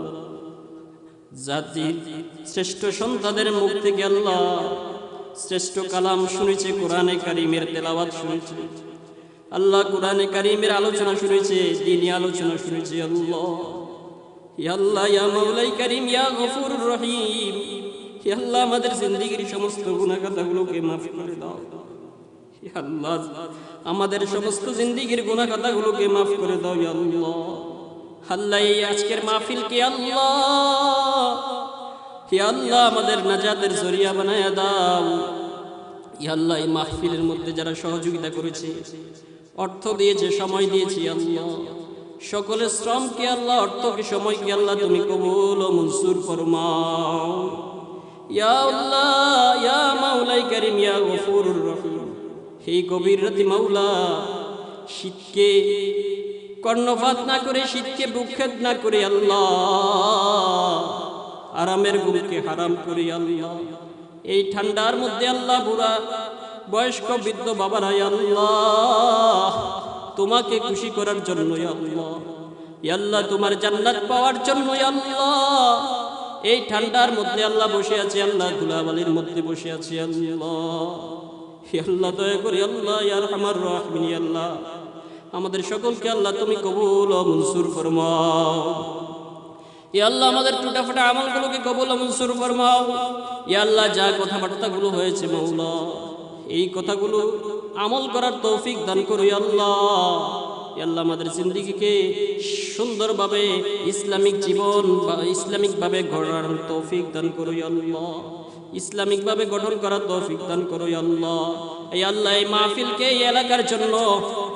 জাতির শ্রেষ্ঠ সন্তানদের মুখ থেকে আল্লাহ শ্রেষ্ঠ কালাম শুনেছে, কোরআনে কারীমের তেলাওয়াত শুনেছে আল্লাহ, কোরআনে কারীমের আলোচনা শুনেছে, দ্বীনি আলোচনা শুনেছে আল্লাহ। ইয়া আল্লাহ ইয়া মাওলাই কারীম ইয়া গফুরুর রহিম, ইয়া আল্লাহ আমাদের জিন্দেগীর সমস্ত গুনাহ খাতাগুলোকে মাফ করে দাও। ইয়া আল্লাহ আমাদের সমস্ত জিন্দেগীর গুনাহ খাতাগুলোকে মাফ করে দাও ইয়া আল্লাহ। আল্লাহ এই আজকের মাহফিলকে আল্লাহ ইয়া আল্লাহ আমাদের নাজাতের জরিয়া বানায়া দাও ইয়া আল্লাহ। এই মাহফিলের মধ্যে যারা সহযোগিতা করেছে, অর্থ দিয়েছে, সময় দিয়েছে আল্লাহ, সকলের শ্রমকে আল্লাহ, অর্থকে, সময়কে আল্লাহ তুমি কবুল ও মনসুর ফরমাও ইয়া আল্লাহ। ইয়া মাওলাই কারীম ইয়া গফুরুর রহিম। হে গভীর রাতে মাওলা, শীতকে কর্ণপাত না করে, শীতকে ভূক্ষেপ না করে আল্লাহ, আরামের ঘুমকে হারাম করে আল্লাহ, এই ঠান্ডার মধ্যে আল্লাহ বুড়া বয়স্ক বৃদ্ধ বাবারা আল্লাহ তোমাকে খুশি করার জন্য আল্লাহ, আল্লাহ তোমার জান্নাত পাওয়ার জন্য আল্লাহ এই ঠান্ডার মধ্যে আল্লাহ বসে আছে, আল্লাহ ধুলাবালির মধ্যে বসে আছে আল্লাহ। আল্লাহ দয়া করে আল্লাহ ইয়া আরহামার রাহিমিন আল্লাহ আমাদের সকলকে আল্লাহ তুমি কবুল ও মনসুর ফরমাও ইয়া আল্লাহ। আমাদের টুটাফাটা আমলগুলোকে কবুল ও মনসুর ফরমাও ইয়া আল্লাহ। যা কথাবার্তাগুলো হয়েছে মাওলা, এই কথাগুলো আমল করার তৌফিক দান করো ইয়া আল্লাহ। ইয়া আল্লাহ আমাদের জিন্দেগিকে সুন্দরভাবে ইসলামিক জীবন বা ইসলামিকভাবে গড়ার তৌফিক দান করো ইয়া আল্লাহ। ইসলামিকভাবে গঠন করার তৌফিক দান করো ইয়া আল্লাহ। এই আল্লাহ এই মাহফিলকে এই এলাকার জন্য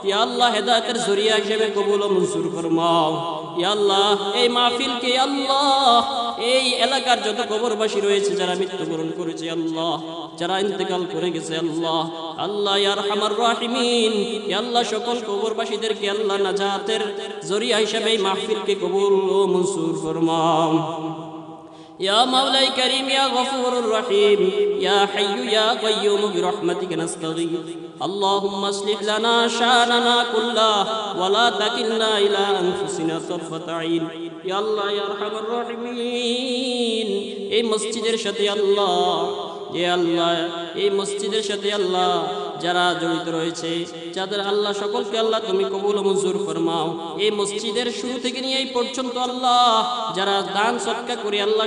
ইয়া আল্লাহ হেদায়েতের জরিয়া হিসেবে কবুল ও মনসুর ফরমাও ইয়া আল্লাহ। এই মাহফিলকে ইয়া আল্লাহ এই এলাকার যত কবরবাসী রয়েছে, যারা মৃত্যুবরণ করেছে আল্লাহ, যারা ইন্তেকাল করে গেছে আল্লাহ, আল্লাহ ইয়া আরহামার রাহিমিন ইয়া আল্লাহ সকল কবরবাসীদেরকে আল্লাহ নাজাতের জরিয়া হিসেবে এই মাহফিলকে কবুল ও মনসুর ফরমাও يا مولاي كريم يا غفور رحيم يا حي يا قيوم برحمتك نستغيث اللهم اصلح لنا شاننا كله ولا تكلنا إلى أنفسنا طرفة عين يا الله يا أرحم الراحمين এই মসজিদের সাথে আল্লাহ, যে আল্লাহ এই মসজিদের সাথে আল্লাহ যারা জড়িত রয়েছে, যাদের আল্লাহ সকলকে আল্লাহ তুমি কবুল ও মঞ্জুর ফরমাও। এই মসজিদের শুরু থেকে নিয়ে এই পর্যন্ত আল্লাহ যারা দান সদকা করে আল্লাহ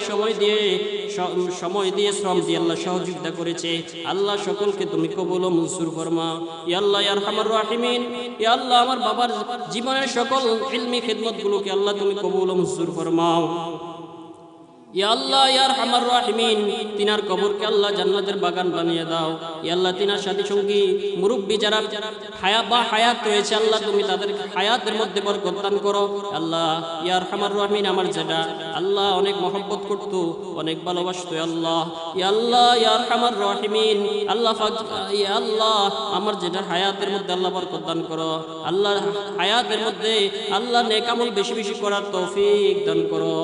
সময় দিয়ে শ্রম দিয়ে আল্লাহ সহযোগিতা করেছে, আল্লাহ সকলকে তুমি কবুল ও মঞ্জুর ফরমাও ইয়া আল্লাহ ইয়া আরহামার রাহিমিন। ইয়া আল্লাহ আমার বাবার জীবনের সকল ইলমি খিদমতগুলোকে আল্লাহ তুমি কবুল ও মঞ্জুর ফরমাও ইয়া আল্লাহ ইয়া আরহামার রাহিমিন। তিনার কবরকে আল্লাহ জান্নাতের বাগান বানিয়ে দাও ইয়া আল্লাহ। তিনার সাথী সঙ্গী মুরব্বী যারা হায়াত রয়েছে আল্লাহ তুমি তাদের হায়াতের মধ্যে বরকত দান করো আল্লাহ। ইয়া আরহামার রাহিমিন আমার যেটা আল্লাহ অনেক মহব্বত করতো, অনেক ভালোবাসতো আল্লাহ, ইয়া আল্লাহ ইয়া আরহামার রাহিমিন আল্লাহ ইয়া আল্লাহ আমার যেটা হায়াতের মধ্যে আল্লাহ বরকত দান করো আল্লাহ। হায়াতের মধ্যে আল্লাহ নেক আমল বেশি বেশি করার তৌফিক দান করো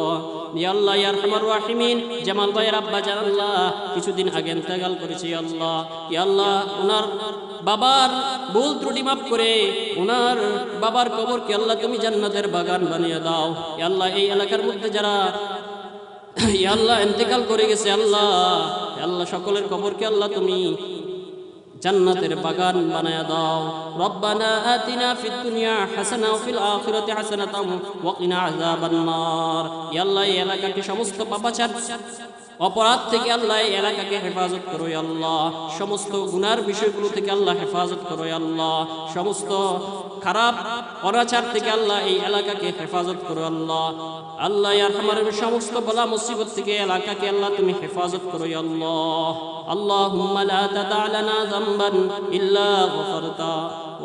ইয়া আল্লাহ ইয়া আরহামার রাহিমিন। জামাল ভাইয়ের আব্বা জান আল্লাহ কিছুদিন আগে ইন্তেকাল করেছে আল্লাহ। ইয়া আল্লাহ ওনার বাবার ভুল ত্রুটি মাফ করে ওনার বাবার কবরকে আল্লাহ তুমি জান্নাতের বাগান বানিয়ে দাও ইয়া আল্লাহ। এই এলাকার মধ্যে যারা ইয়া আল্লাহ ইন্তেকাল করে গেছে আল্লাহ, ইয়া আল্লাহ সকলের কবরকে আল্লাহ তুমি জান্নাতের বাগান বানায়া দাও। রব্বানা আতিনা ফিদ দুনিয়া হাসানা ওয়া ফিল আখিরাতি হাসানাতাও ওয়া কিনা আযাবান নার। ইয়া আল্লাহ এই এলাকাকে সমস্ত পাপাচার অপরাধ থেকে আল্লাহ এই এলাকাকে হেফাজত করো আল্লাহ। সমস্ত গুনার বিষয়গুলো থেকে আল্লাহ হেফাজত করো আল্লাহ। সমস্ত খারাপ অনাচার থেকে আল্লাহ এই এলাকাকে হেফাজত করো আল্লাহ। আল্লাহ ইয়া আরহামার সমস্ত বলা মুসিবত থেকে এলাকাকে আল্লাহ তুমি হেফাজত করো আল্লাহ। আল্লাহুম্মা লা তাদা লানা যামবান ইল্লা গফারতা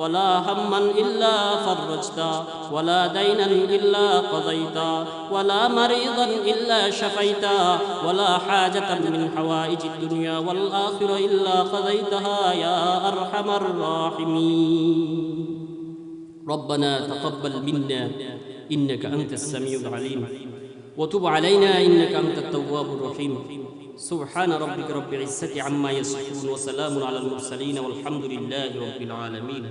ولا هما إلا فرجتا ولا دينا إلا قضيتا ولا مريضا إلا شفيتا ولا حاجة من حوائج الدنيا والآخرة إلا قضيتها يا أرحم الراحمين ربنا تقبل منا إنك أنت السميع العليم وتب علينا إنك أنت التواب الرحيم سبحان ربك رب العزة عما يصفون وسلام على المرسلين والحمد لله رب العالمين